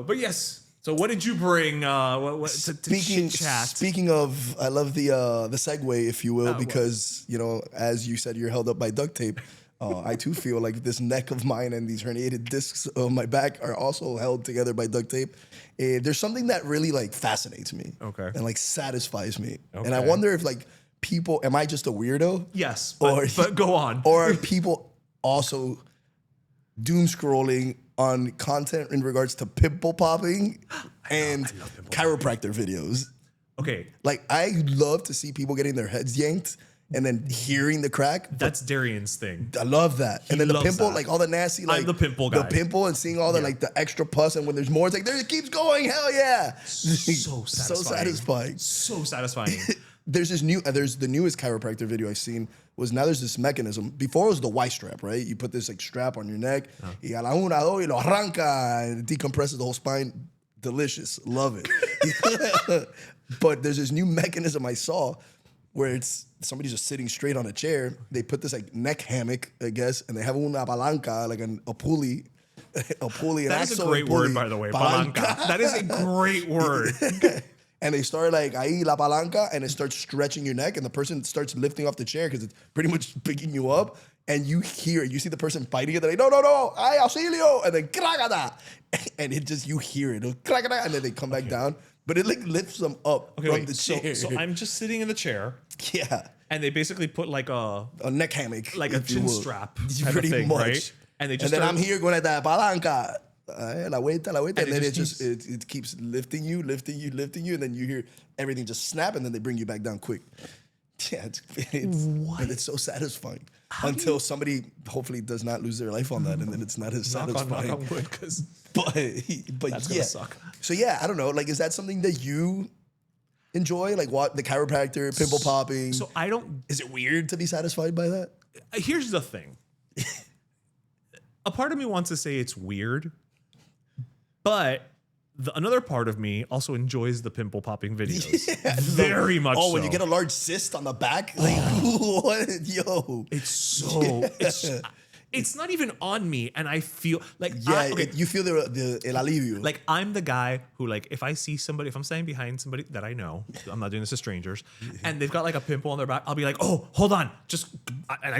But yes. So what did you bring to chit-chat? Speaking of, I love the segue, if you will, because, you know, as you said, you're held up by duct tape. I too feel like this neck of mine and these herniated discs on my back are also held together by duct tape. There's something that really like fascinates me. Okay. And like satisfies me. Okay. And I wonder if like people, am I just a weirdo? Yes, but go on. Or are people also doom scrolling on content in regards to pimple popping and chiropractor videos? Okay. Like I love to see people getting their heads yanked and then hearing the crack. That's Darian's thing. I love that. And then the pimple, like all the nasty, like I'm the pimple guy. The pimple and seeing all the like the extra pus, and when there's more, it's like there it keeps going. Hell yeah. So satisfying. So satisfying. There's the newest chiropractor video I've seen was now there's this mechanism. Before it was the Y strap, right? You put this like strap on your neck, y a la una, dos, y lo arranca, and it decompresses the whole spine. Delicious. Love it. But there's this new mechanism I saw where it's somebody's just sitting straight on a chair. They put this like neck hammock, I guess, and they have una palanca, like a pulley. That is a great word, by the way. Palanca. That is a great word. And they start like, ahí la palanca, and it starts stretching your neck, and the person starts lifting off the chair because it's pretty much picking you up, and you hear it. You see the person fighting it, they're like, no, ay, auxilio, and then, cragada. And it just, you hear it, cragada, and then they come back down. But it like lifts them up from the chair. So I'm just sitting in the chair. Yeah. And they basically put like a neck hammock. Like a chin strap type pretty of thing, much. Right? And then I'm here going at that palanca. La vuelta, and then it keeps lifting you, and then you hear everything just snap, and then they bring you back down quick. Yeah, it's so satisfying. Until somebody hopefully does not lose their life on that, and then it's not as satisfying. Knock on wood, but that's yeah. Gonna suck. So yeah, I don't know. Like, is that something that you enjoy? Like, what the chiropractor, pimple popping? So I don't. Is it weird to be satisfied by that? Here's the thing. A part of me wants to say it's weird, but another part of me also enjoys the pimple popping videos. Yeah, very much. Oh, when you get a large cyst on the back, like what? Yo, it's not even on me, and I feel like you feel the el alivio. Like I'm the guy who, like, if I see somebody, if I'm standing behind somebody that I know, I'm not doing this to strangers, and they've got like a pimple on their back, I'll be like, oh, hold on,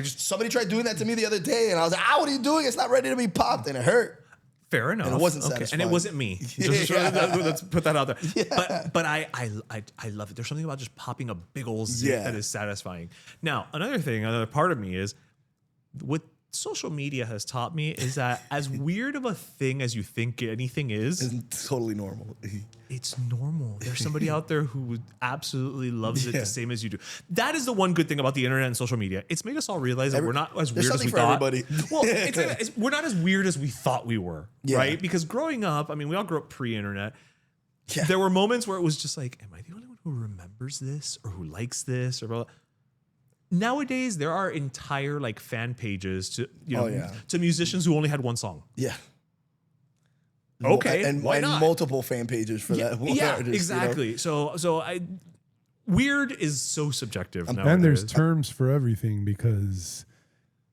somebody tried doing that to me the other day, and I was like, what are you doing? It's not ready to be popped, and it hurt. Fair enough. And it wasn't satisfying. And it wasn't me. Let's put that out there. Yeah. But I love it. There's something about just popping a big old zit that is satisfying. Now, another part of me is what social media has taught me is that as weird of a thing as you think anything is, it's totally normal. It's normal. There's somebody out there who absolutely loves it the same as you do. That is the one good thing about the internet and social media. It's made us all realize that we're not as weird as we thought. Everybody. Well, we're not as weird as we thought we were, right? Because growing up, I mean, we all grew up pre-internet. Yeah. There were moments where it was just like, am I the only one who remembers this or who likes this or blah, blah. Nowadays, there are entire like fan pages to to musicians who only had one song. Yeah. Okay, and multiple fan pages for that one artist. Exactly. You know? So weird is so subjective. And there's terms for everything, because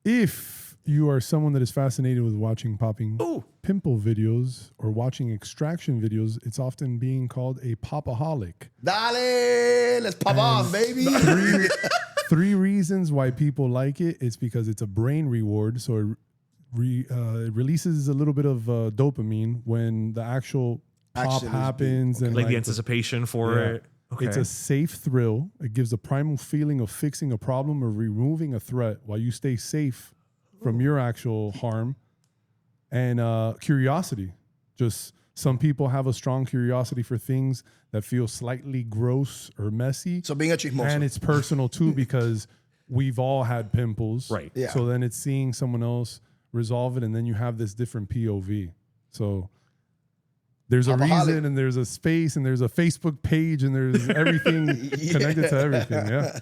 if you are someone that is fascinated with watching popping pimple videos or watching extraction videos, it's often being called a popaholic. Dale, let's pop off, baby. Three reasons why people like it. It's because it's a brain reward. So it releases a little bit of dopamine when the actual pop Action is happens. big. And Like the anticipation for it. Okay. It's a safe thrill. It gives a primal feeling of fixing a problem or removing a threat while you stay safe from your actual harm. And curiosity. Just some people have a strong curiosity for things that feel slightly gross or messy. So being a chismoso. And it's personal too because we've all had pimples. Right. Yeah. So then it's seeing someone else resolve it, and then you have this different POV. So there's a Popaholic. reason, and there's a space, and there's a Facebook page, and there's everything connected to everything. Yeah.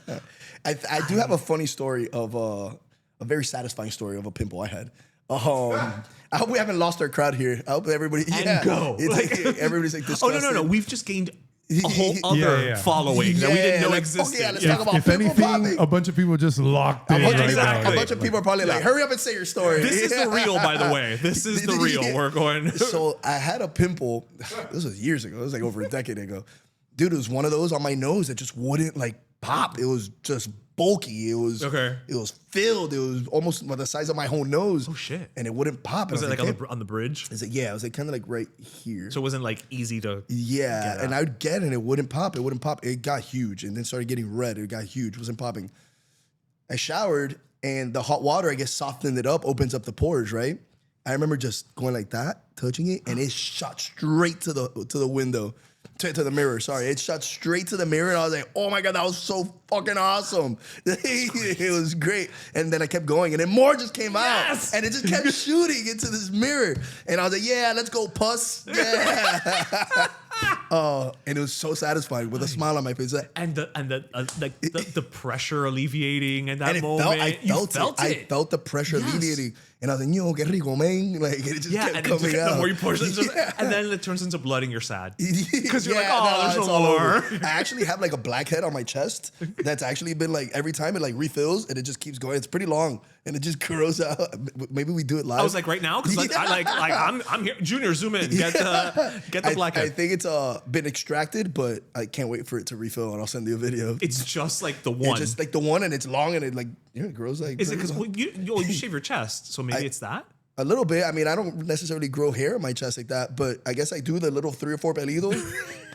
I do have a funny story of a very satisfying story of a pimple I had. I hope we haven't lost our crowd here. I hope everybody go. Everybody's like Oh, disgusted. no. We've just gained a whole other following that we didn't know like, existed. okay, yeah, let's talk about If pimple anything, popping. a bunch of people just locked in. A bunch, right Exactly. now. a bunch of people are probably like, hurry up and say your story. This is the real, by the way. This is the real. We're going. So I had a pimple. This was years ago. It was like over a decade ago. Dude, it was one of those on my nose that just wouldn't like pop. It was just bulky. It was Okay. It was filled. It was almost the size of my whole nose. Oh, shit. And it wouldn't pop. Was And it I like "Hey." on the bridge? I was like, yeah, it was like kind of like right here. So it wasn't like easy to. Yeah, Get and out. I would get it, and it wouldn't pop. It wouldn't pop. It got huge, and then started getting red. It got huge. It wasn't popping. I showered, and the hot water, I guess, softened it up, opens up the pores, right? I remember just going like that, touching it, and it shot straight to the window, to the mirror. Sorry, it shot straight to the mirror, and I was like, "Oh my god, that was so fucking awesome!" It was great. And then I kept going, and then more just came Yes! out, and it just kept shooting into this mirror. And I was like, "Yeah, let's go, puss." Yeah. And it was so satisfying with a smile on my face. And the pressure alleviating and that And it moment. felt, I You felt it. I felt the pressure Yes. alleviating. And I was like, yo, qué rico, man. Like, it just Yeah, kept and coming out. the more you push it, Yeah. and then it turns into blood and you're sad. Because you're Yeah, like, oh, there's it's no all more. over. I actually have like a blackhead on my chest that's actually been like, every time it like refills and it just keeps going. It's pretty long and it just grows out. Maybe we do it live. I was like, right now? Because I'm here. Junior, zoom in. Get the blackhead. I think it's been extracted, but I can't wait for it to refill and I'll send you a video. It's just like the It's one. just like the one and it's long and it like, it grows like. Is it because pretty long. you shave your chest, so maybe it's that? A little bit. I mean, I don't necessarily grow hair on my chest like that, but I guess I do the little 3 or 4 pelitos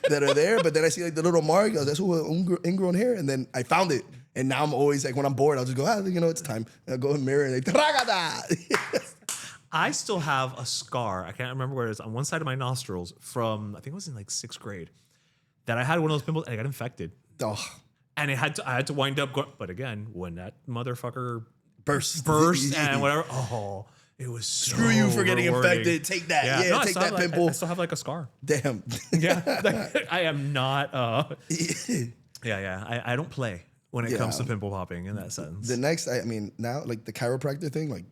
that are there. But then I see like the little mark. I was like, that's ingrown hair. And then I found it. And now I'm always like, when I'm bored, I'll just go, it's time. And I'll go in the mirror and like, Tragada! I still have a scar. I can't remember where it is on one side of my nostrils from, I think it was in like 6th grade, that I had one of those pimples and I got infected. Oh, And I had to wind up going, but again, when that motherfucker burst. and whatever, it was so Screw you for getting rewarding. infected. Take that. Yeah, No, I take still that have, pimple. I still have like a scar. Damn. Yeah, I am not. I don't play when it comes to pimple popping in that sense. The next, I mean, now like the chiropractor thing, like,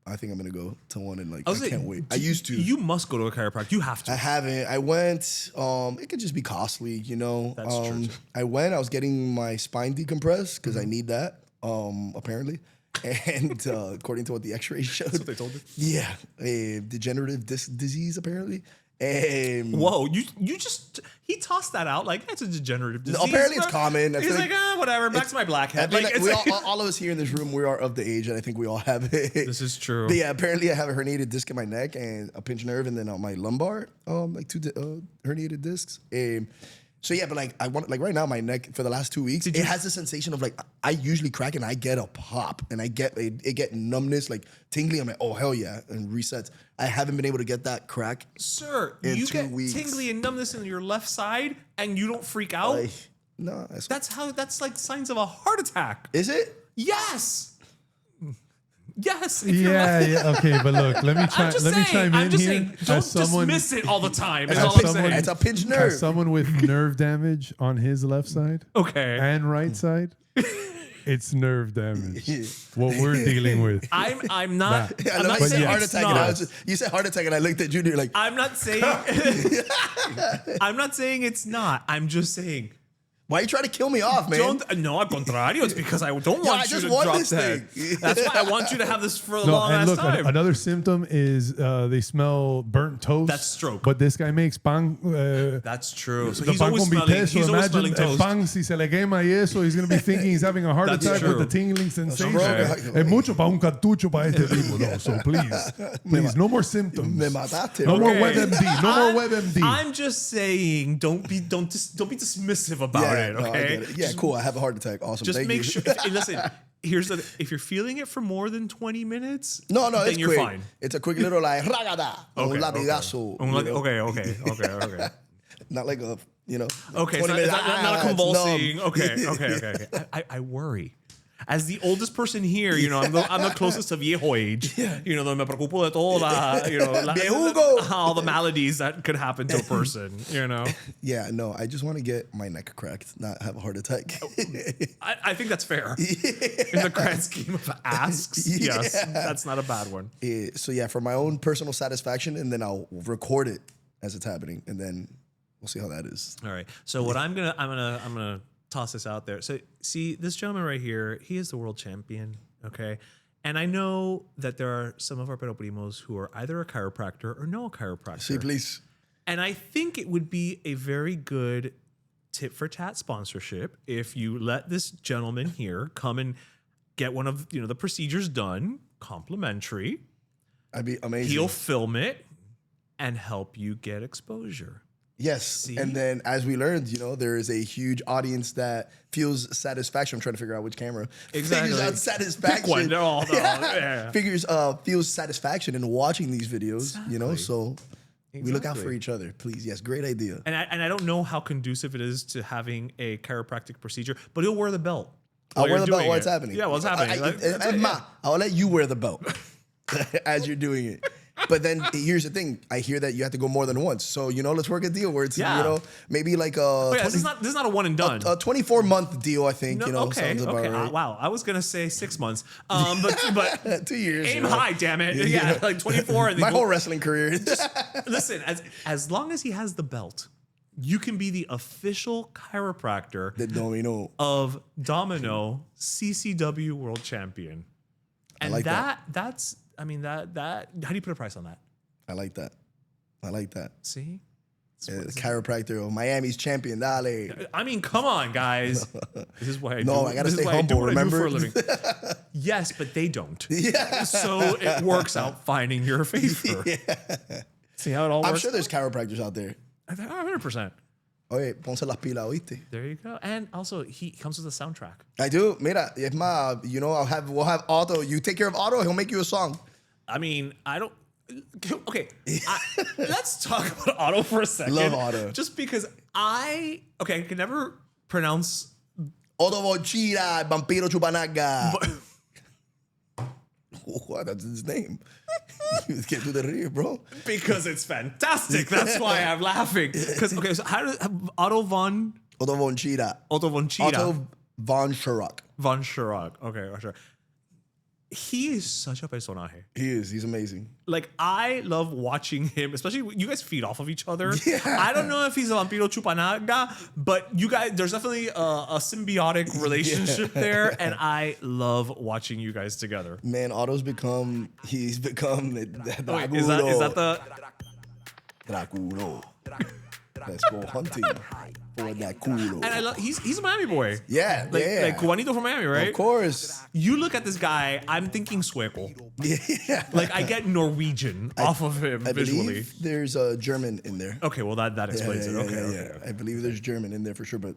I think I'm gonna go to one and like I can't wait. I used to. You must go to a chiropractor. You have to. I haven't. I went. It could just be costly, you know. That's true, too. I went. I was getting my spine decompressed because I need that. Apparently, and according to what the X-ray showed, That's what they told you. Yeah, a degenerative disc disease apparently. Whoa, he tossed that out like that's a degenerative disease. Apparently it's common. I He's feel like, whatever, back to my blackhead. I Like, mean, it's all of us here in this room, we are of the age, and I think we all have it. This is true. But yeah, apparently I have a herniated disc in my neck and a pinched nerve, and then on my lumbar, like 2 herniated discs. So yeah, but like I want, like right now, my neck for the last 2 weeks, it has the sensation of like I usually crack and I get a pop and I get it get numbness, like tingly. I'm like, oh hell yeah, and resets. I haven't been able to get that crack. Sir, in you 2 get weeks. tingly and numbness in your left side and you don't freak out? Like, no, That's like signs of a heart attack. Is it? Yes. Yes. If you're Yeah. Okay, but look, let me chime I'm in just here. saying, don't As someone, dismiss it all the time. Is as all I'm someone- saying. It's a pinched nerve. as someone with nerve damage on his left side Okay. and right side, it's nerve damage. What we're dealing with. I'm not. I I'm know not you saying said heart it's attack, and I not. was you said heart attack, and I looked at Junior like. I'm not saying. I'm not saying it's not. I'm just saying Why are you trying to kill me off, man? No, al contrario. It's because I don't Yo, I want you just to won drop this that. thing. That's why I want you to have this for a No, long and ass look, time. another symptom is they smell burnt toast. That's stroke. But this guy makes pan. That's true. So The he's pan always con smelling. viteso. He's always Imagine smelling el toast. pan si se le quema y eso, he's going to be thinking he's having a heart That's attack true. with the tingling sensation. bro, Es mucho para un cartucho para este tipo. No, so please, no more symptoms. Me mataste, No bro. more WebMD. No more WebMD. I'm just saying, don't be dismissive about Yeah, it. no, I Okay. get it. Yeah, cool. I have a heart attack. Awesome. Just Thank make you. sure. Listen, if you're feeling it for more than 20 minutes, No, then it's you're quick. fine. It's a quick little like ragada, un latigazo. you know? Okay. Not like a, Okay, 20 so minutes, not a it's convulsing. numb. Okay. I worry. As the oldest person here, I'm the closest to viejo age. Yeah. Me preocupo de todo Viejugo. all the maladies that could happen to a person, Yeah, no, I just want to get my neck cracked, not have a heart attack. I think that's fair. In the grand scheme of asks, yes, Yeah. that's not a bad one. So yeah, for my own personal satisfaction, and then I'll record it as it's happening, and then we'll see how that is. All right. So what I'm gonna toss this out there. So see this gentleman right here, he is the world champion. Okay. And I know that there are some of our pero primos who are either a chiropractor or no chiropractor. See, please. And I think it would be a very good tit for tat sponsorship if you let this gentleman here come and get one of the procedures done, complimentary. That'd be amazing. He'll film it and help you get exposure. Yes. See? And then as we learned, there is a huge audience that feels satisfaction. I'm trying to figure out which camera. Exactly. Figures out satisfaction. Pick one. They're all yeah. Feels satisfaction in watching these videos, so we look out for Exactly. each other. Please. Yes, great idea. And I don't know how conducive it is to having a chiropractic procedure, but he'll wear the belt. I'll while wear you're the belt doing while it's it. happening. Yeah, while it's happening. I'll let you wear the belt as you're doing it. But then here's the thing. I hear that you have to go more than once. So, let's work a deal where it's, maybe like a, This is not a one and done. a 24-month deal, I think, okay. sounds about right. Wow. I was gonna say 6 months. But 2 years. aim high, damn it. Yeah, like 24. And then My whole wrestling career. listen, as long as he has the belt, you can be the official chiropractor The Domino. of Domino CCW World Champion. And like that. that's how do you put a price on that? I like that. See? Chiropractor of Miami's champion. Dale. I mean, come on, guys. This is why I No, do. I gotta this is stay why I do humble, what I do remember? for a living. Yes, but they don't. Yeah. So it works out finding your favor. See how it all I'm works? sure there's chiropractors out there. 100%. Oye, ponse las pilas, ¿oíste? There you go. And also, he comes with a soundtrack. I do. Mira, es más, we'll have Otto. You take care of Otto, he'll make you a song. I mean, I don't. Okay, let's talk about Otto for a second. Love Otto. Just because I can never pronounce. Otto Bonchira, Vampiro Chupanaga. What? That's his name. You can't do the real, bro. Because it's fantastic. That's why I'm laughing. Because so how does Otto von Bonchira. Otto von Chira. Otto von Schirach. Von Schirach. Okay, sure. He is such a personaje. He is. He's amazing. Like, I love watching him, especially you guys feed off of each other. Yeah. I don't know if he's a vampiro chupanaga, but you guys, there's definitely a symbiotic relationship there, and I love watching you guys together. Man, Otto's he's become the Wait, is that the... Draculo. Let's go hunting for that culo. And I love, he's a Miami boy. Yeah, Like Juanito from Miami, right? Of course. You look at this guy, I'm thinking Sueco. Yeah. Like, I get Norwegian off of him I visually. believe there's a German in there. Okay, well, that explains it. Okay. I believe there's German in there for sure, but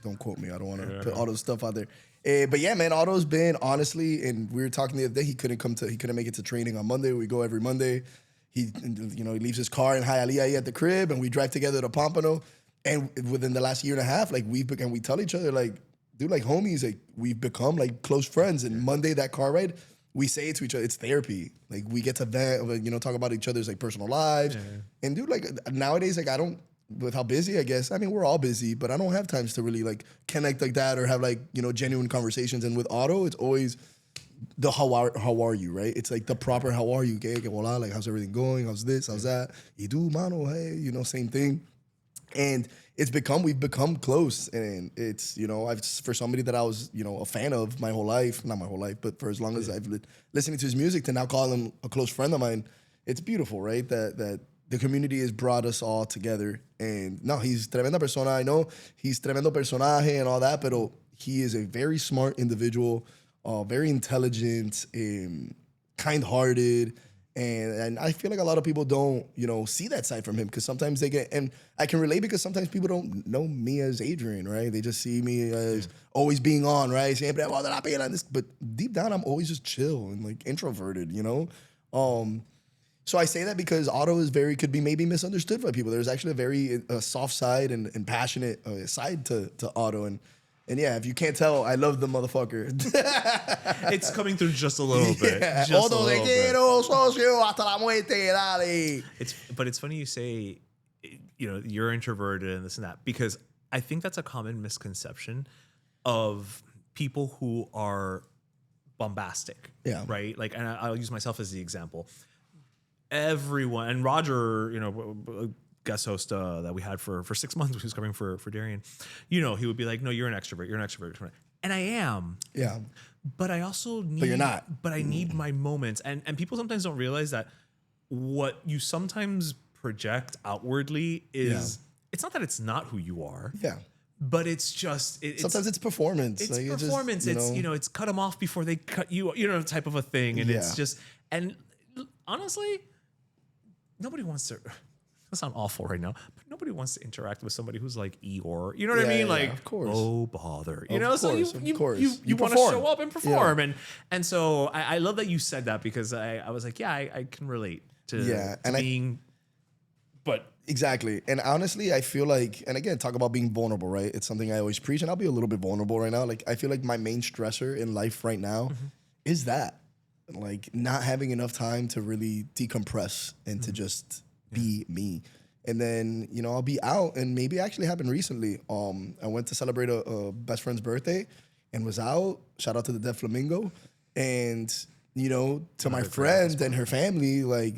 don't quote me. I don't want to put Otto's stuff out there. But yeah, man, Otto's been honestly, and we were talking the other day. He couldn't make it to training on Monday. We go every Monday. He leaves his car in Hialeah at the crib, and we drive together to Pompano. And within the last year and a half, like we tell each other, like, dude, like homies, like we've become like close friends. And Monday, that car ride, we say it to each other, it's therapy. Like we get to talk about each other's like personal lives. Yeah. And dude, like nowadays, like I don't, with how busy I guess, I mean, we're all busy, but I don't have times to really like connect like that or have like, genuine conversations. And with Otto, it's always the how are you, right? It's like the proper how are you, que hola, like how's everything going? How's this? How's that? Y tú, mano, hey, same thing. And we've become close, and it's, for somebody that I was, a fan of my whole life, not my whole life, but for as long as I've listening to his music, to now call him a close friend of mine, it's beautiful, right? That the community has brought us all together. And no, he's tremenda persona. I know he's tremendo personaje and all that, but he is a very smart individual, very intelligent, kind-hearted. And I feel like a lot of people don't, see that side from him, because sometimes and I can relate, because sometimes people don't know me as Adrian, right? They just see me as always being on, right? Siempre hago de la pena, but deep down, I'm always just chill and like introverted, So I say that because Otto could be maybe misunderstood by people. There's actually a very soft side and passionate side to Otto. And yeah, if you can't tell, I love the motherfucker. It's coming through just a little bit. Yeah. Just a little bit. Socio, hasta la muerte, dale. But it's funny you say, you're introverted and this and that, because I think that's a common misconception of people who are bombastic. Yeah. Right? Like, and I'll use myself as the example. Everyone, and Roger, guest host that we had for 6 months, who's coming for Darian, he would be like, no, you're an extrovert. And I am. Yeah. But I also need. But you're not. But I need my moments. And people sometimes don't realize that what you sometimes project outwardly is, it's not that it's not who you are. Yeah. But it's just sometimes it's performance. It's like performance. It's cut them off before they cut you, type of a thing. And it's just, and honestly, nobody wants to. That sounds awful right now, but nobody wants to interact with somebody who's like Eeyore. You know what I mean? Like, of course. Oh bother. Of course. So you want to show up and perform, and so I love that you said that, because I was like, I can relate to being, but exactly. And honestly, I feel like, and again, talk about being vulnerable, right? It's something I always preach, and I'll be a little bit vulnerable right now. Like, I feel like my main stressor in life right now is that, like, not having enough time to really decompress and to just be me. And then, I'll be out, and maybe it actually happened recently. I went to celebrate a best friend's birthday and was out. Shout out to the Dead Flamingo. And, to my friend and her family, like,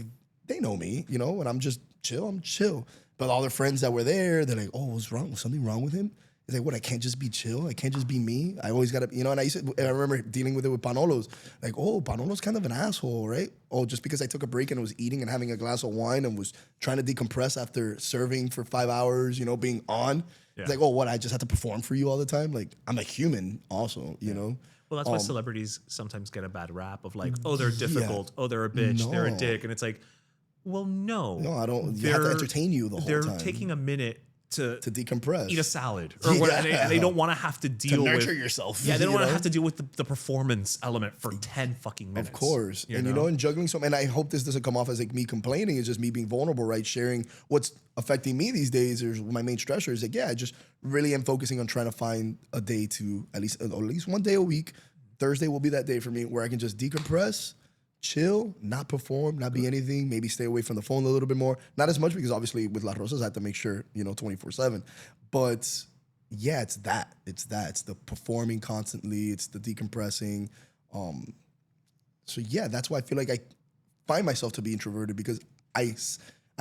they know me, and I'm just chill. I'm chill. But all their friends that were there, they're like, oh, what's wrong? Was something wrong with him? It's like, what, I can't just be chill? I can't just be me? I always got to, and I remember dealing with it with Panolo's. Like, oh, Panolo's kind of an asshole, right? Oh, just because I took a break and was eating and having a glass of wine and was trying to decompress after serving for 5 hours, being on. Yeah. It's like, oh, what, I just have to perform for you all the time? Like, I'm a human also, Well, that's why celebrities sometimes get a bad rap of like, oh, they're difficult. Oh, they're a bitch. They're a dick. And it's like, well, no. No, I don't. You have to entertain you the whole time. They're taking a minute to decompress, eat a salad, or and they don't want to have to deal with nurture yourself. Yeah, they don't want to have to deal with the performance element for 10 fucking minutes. Of course, and in juggling so, and I hope this doesn't come off as like me complaining. It's just me being vulnerable, right? Sharing what's affecting me these days. Is my main stressor is like, I just really am focusing on trying to find a day to at least one day a week. Thursday will be that day for me where I can just decompress, chill, not perform, not be anything, maybe stay away from the phone a little bit more. Not as much, because obviously with Las Rosas, I have to make sure, 24/7. But yeah, it's that. It's the performing constantly. It's the decompressing. So yeah, that's why I feel like I find myself to be introverted, because I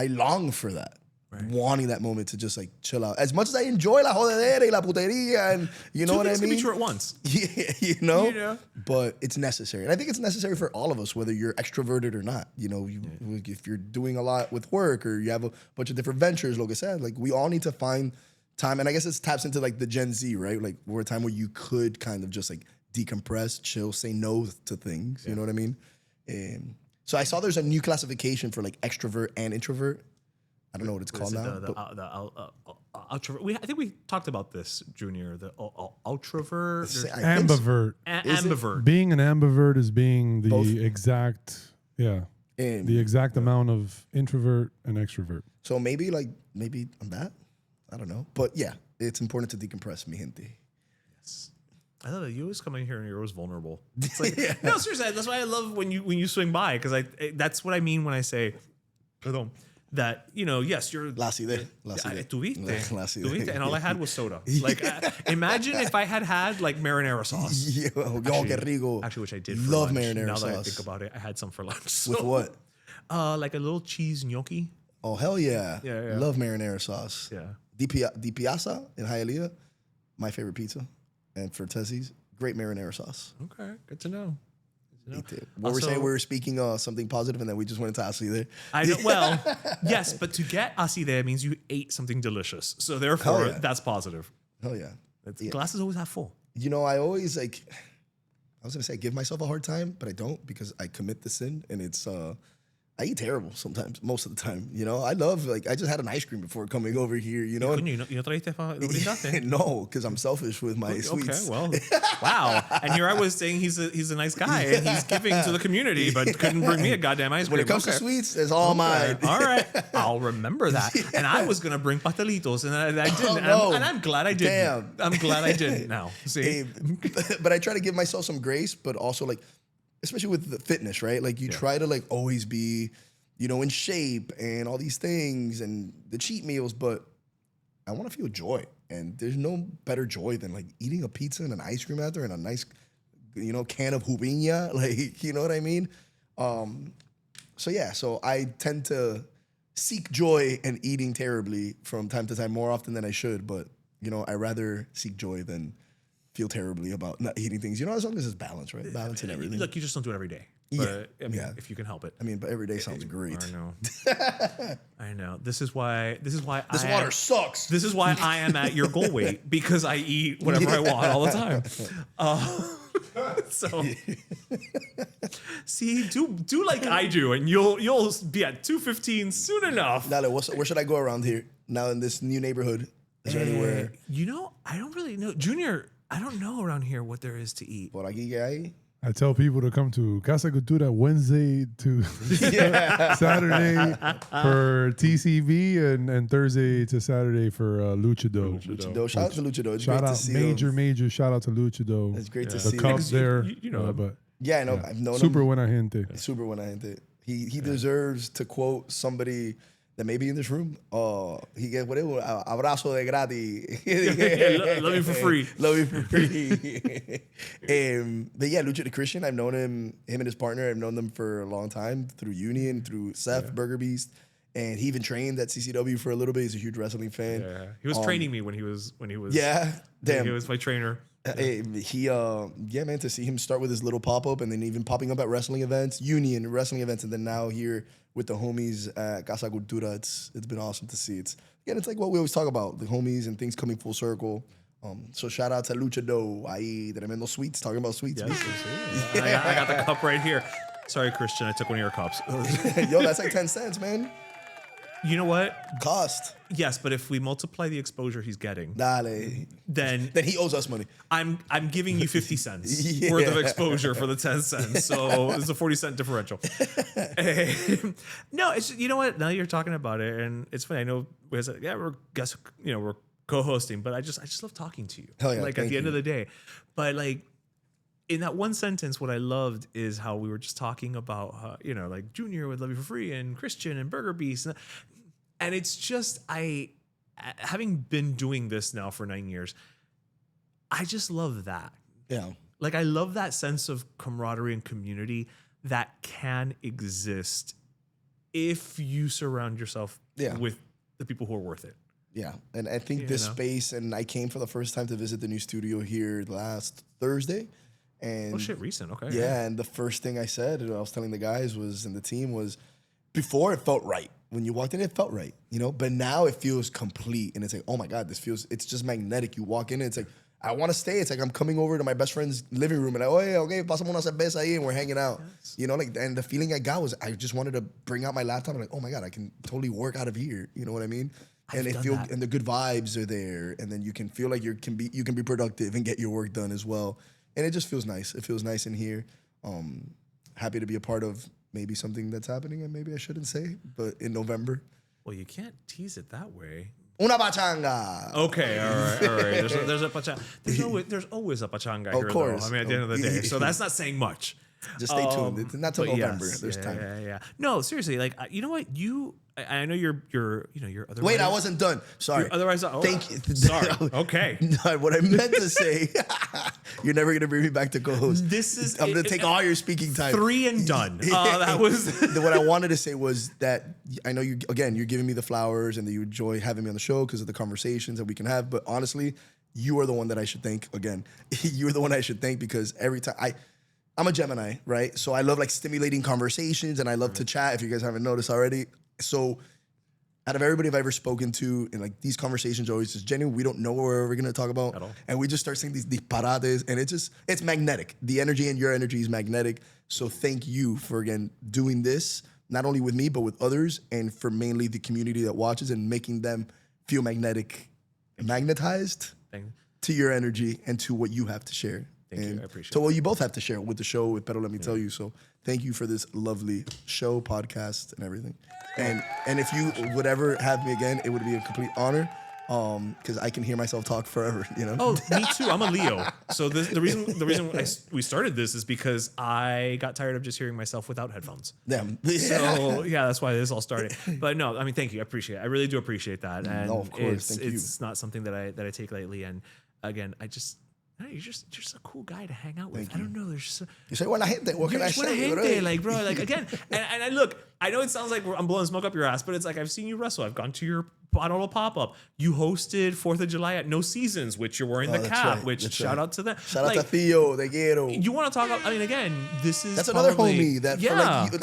long for that. Right. Wanting that moment to just like chill out. As much as I enjoy la jodedera y la putería, and what I mean? Two things can be true at once. Yeah, But it's necessary. And I think it's necessary for all of us, whether you're extroverted or not. If you're doing a lot with work, or you have a bunch of different ventures, like I said, like, we all need to find time. And I guess it taps into like the Gen Z, right? Like, we're a time where you could kind of just like decompress, chill, say no to things. You know what I mean? So I saw there's a new classification for like extrovert and introvert. I don't know what it's called now. I think we talked about this, Junior. The ultravert, ambivert. Ambivert. Being an ambivert is being the Both. exact, the exact amount of introvert and extrovert. So maybe I'm that. I don't know, but yeah, it's important to decompress, mi gente. Yes. I love that you always come in here and you're always vulnerable. It's like, no, seriously, that's why I love when you swing by, because that's what I mean when I say, perdón. That, yes, you're... Tuviste, and all I had was soda. Like, imagine if I had like marinara sauce. Que rico. Actually, which I did for Love lunch. marinara now sauce. Now that I think about it, I had some for lunch. So, with what? Like a little cheese gnocchi. Oh, hell yeah. Yeah. Love marinara sauce. Yeah. Di Piazza in Hialeah, my favorite pizza. And for Tessie's, great marinara sauce. Okay, good to know. What we're saying, we were speaking something positive, and then we just went into Asi there. I know, well, yes, but to get Asi there means you ate something delicious. So therefore, that's positive. Hell yeah. Glasses always half full. You know, I always I was gonna say I give myself a hard time, but I don't because I commit the sin, and it's I eat terrible sometimes, most of the time. You know, I love I just had an ice cream before coming over here. You know, Coño, ¿y no trajiste lo brindaste? no, because I'm selfish with my sweets. Okay, well, wow. And here I was saying he's a nice guy and he's giving to the community, but couldn't bring me a goddamn ice cream. When it comes to sweets, it's all mine. All right, I'll remember that. And I was gonna bring pastelitos, and I didn't. Oh, no. And I'm glad I didn't. Damn. I'm glad I didn't. Now, see, Hey, but I try to give myself some grace, but also especially with the fitness, right? Like you try to always be, you know, in shape and all these things and the cheat meals, but I want to feel joy. And there's no better joy than eating a pizza and an ice cream after and a nice, you know, can of jubiña. You know what I mean? So I tend to seek joy and eating terribly from time to time more often than I should. But, you know, I rather seek joy than feel terribly about not eating things. You know, as long as it's balance, right? Balance and everything. look, you just don't do it every day. But, I mean, if you can help it. I mean, but every day sounds great. I know. I know. This is why. This water sucks. This is why I am at your goal weight, because I eat whatever I want all the time. So, see, do like I do, and you'll be at 215 soon enough. Dale, where should I go around here now in this new neighborhood? Is there anywhere? You know, I don't really know, Junior. I don't know around here what there is to eat. Por aquí que hay? I tell people to come to Casa Cultura Wednesday to Saturday for TCB and Thursday to Saturday for Luchado. Luchado. Shout out to Luchado. It's Shout great out, to see major shout out to Luchado. It's great to the see Cubs there. You know, but yeah, I know. I've known super him. buena gente. Super buena gente. He deserves to quote somebody that may be in this room. He gets whatever abrazo de gratis. Love you for free. Love you for free. But yeah, Lucha the Christian. I've known him and his partner. I've known them for a long time through Union, through Seth Burger Beast, and he even trained at CCW for a little bit. He's a huge wrestling fan. Yeah, he was training me when he was. Yeah, damn. He was my trainer. Man, to see him start with his little pop-up and then even popping up at wrestling events, Union wrestling events, and then now here with the homies at Casa Cultura, it's been awesome to see. It's like what we always talk about, the homies and things coming full circle. So shout out to Luchado, ahí, tremendo sweets, talking about sweets. Yes, I got the cup right here. Sorry, Christian, I took one of your cups. Yo, that's like 10 cents, man. You know what? Cost. Yes, but if we multiply the exposure he's getting, Dale. then he owes us money. I'm giving you 50 cents worth of exposure for the 10 cents. So it's a 40-cent differential. No, it's, you know what? Now you're talking about it, and it's funny. I know we're co-hosting, but I just love talking to you. Hell yeah, at the end of the day. But in that one sentence, what I loved is how we were just talking about, Junior would love you for free, and Christian and Burger Beast. And it's just, having been doing this now for 9 years, I just love that. Yeah. I love that sense of camaraderie and community that can exist if you surround yourself with the people who are worth it. Yeah, and I think this space, and I came for the first time to visit the new studio here last Thursday. And recent, okay. Yeah, and the first thing I said, and I was telling the guys and the team was, before it felt right. When you walked in, it felt right, but now it feels complete, and it's like, oh my God, it's just magnetic. You walk in, and it's like, I want to stay. It's like I'm coming over to my best friend's living room, and okay, pasamos una cerveza ahí, and we're hanging out. Yes. And the feeling I got was I just wanted to bring out my laptop, and oh my God, I can totally work out of here. You know what I mean? And and the good vibes are there, and then you can feel like you can be productive and get your work done as well. And it just feels nice. It feels nice in here. Happy to be a part of maybe something that's happening, and maybe I shouldn't say, but in November. Well, you can't tease it that way. Una pachanga. Okay, all right. There's a pachanga. There's always a pachanga here, of course. though. I mean, at the end of the day. So that's not saying much. Just stay tuned. It's not till November. Yes, There's time. Yeah. No, seriously, you know what? I know you're otherwise. Wait, I wasn't done. Sorry. Otherwise, Thank you. Sorry. Okay. No, what I meant to say, you're never gonna bring me back to co-host. I'm gonna take all your speaking time. 3 and done. That was what I wanted to say was that I know you're giving me the flowers and that you enjoy having me on the show because of the conversations that we can have. But honestly, you are the one that I should thank again. You're the one I should thank because every time I'm a Gemini, right? So I love like stimulating conversations and I love to chat, if you guys haven't noticed already. So out of everybody I've ever spoken to, and like these conversations are always just genuine. We don't know what we're gonna talk about. At all. And we just start saying these disparates, and it's magnetic. The energy in your energy is magnetic. So thank you for, again, doing this, not only with me, but with others, and for mainly the community that watches and making them feel magnetized to your energy and to what you have to share. Thank you. I appreciate it. So what you both have to share with the show, with PLMTY. So thank you for this lovely show, podcast, and everything. And if you would ever have me again, it would be a complete honor. Because I can hear myself talk forever, you know. Oh, me too. I'm a Leo, so the reason we started this is because I got tired of just hearing myself without headphones. Damn. So yeah, that's why this all started. But no, I mean, thank you. I appreciate it. I really do appreciate that. And no, of course. it's not something that I take lightly. And again, you're just a cool guy to hang out with. I don't know. There's just you say buena gente. What can I say? Gente, like, bro, like again. And I look. I know it sounds like I'm blowing smoke up your ass, but it's like I've seen you wrestle. I've gone to your bottle pop-up. You hosted 4th of July at No Seasons, which you're wearing the cap. Right, Shout out to them. Shout out to Theo. Te quiero. You want to talk about? I mean, again, that's another homie that. Yeah, for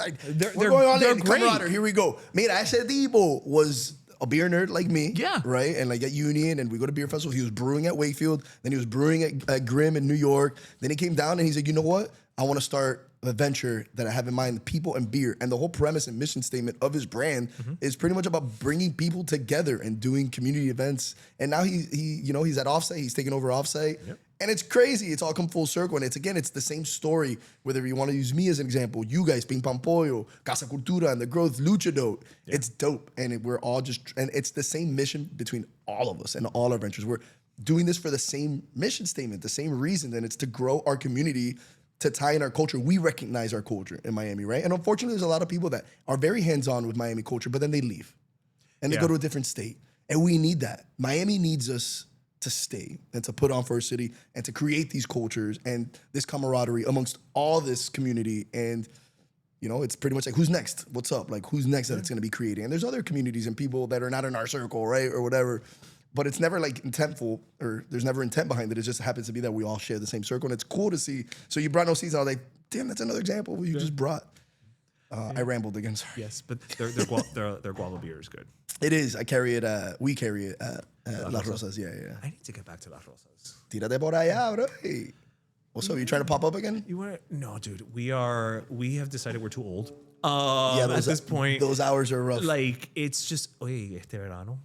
we're going on in camaraderie. Here we go. Mira, ese tipo was a beer nerd like me, right? And like at Union, and we go to beer festivals. He was brewing at Wakefield, then he was brewing at Grimm in New York. Then he came down and he's like, you know what? I want to start a venture that I have in mind, people and beer. And the whole premise and mission statement of his brand is pretty much about bringing people together and doing community events. And now he's at Offsite. He's taking over Offsite. Yep. And it's crazy. It's all come full circle. And it's the same story, whether you want to use me as an example, you guys, Ping Pong Pollo, Casa Cultura, and the growth, Luchado. Yeah. It's dope. And we're all and it's the same mission between all of us and all our ventures. We're doing this for the same mission statement, the same reason, and it's to grow our community, to tie in our culture. We recognize our culture in Miami, right? And unfortunately, there's a lot of people that are very hands-on with Miami culture, but then they leave and they go to a different state. And we need that. Miami needs us to stay and to put on for our city and to create these cultures and this camaraderie amongst all this community. And, you know, it's pretty much like, who's next? What's up? Like, who's next that it's going to be creating? And there's other communities and people that are not in our circle, right? Or whatever. But it's never like intentful, or there's never intent behind it. It just happens to be that we all share the same circle, and it's cool to see. So you brought No Season. I was like, damn, that's another example you just brought. I rambled again. Sorry. Yes, but their guava beer is good. It is. I carry it. We carry it at Las Rosas. Yeah. I need to get back to Las Rosas. Tírate por allá, bro. Hey. What's up? You trying to pop up again? No, dude. We have decided we're too old. At this point, those hours are rough. Like, it's just, este verano.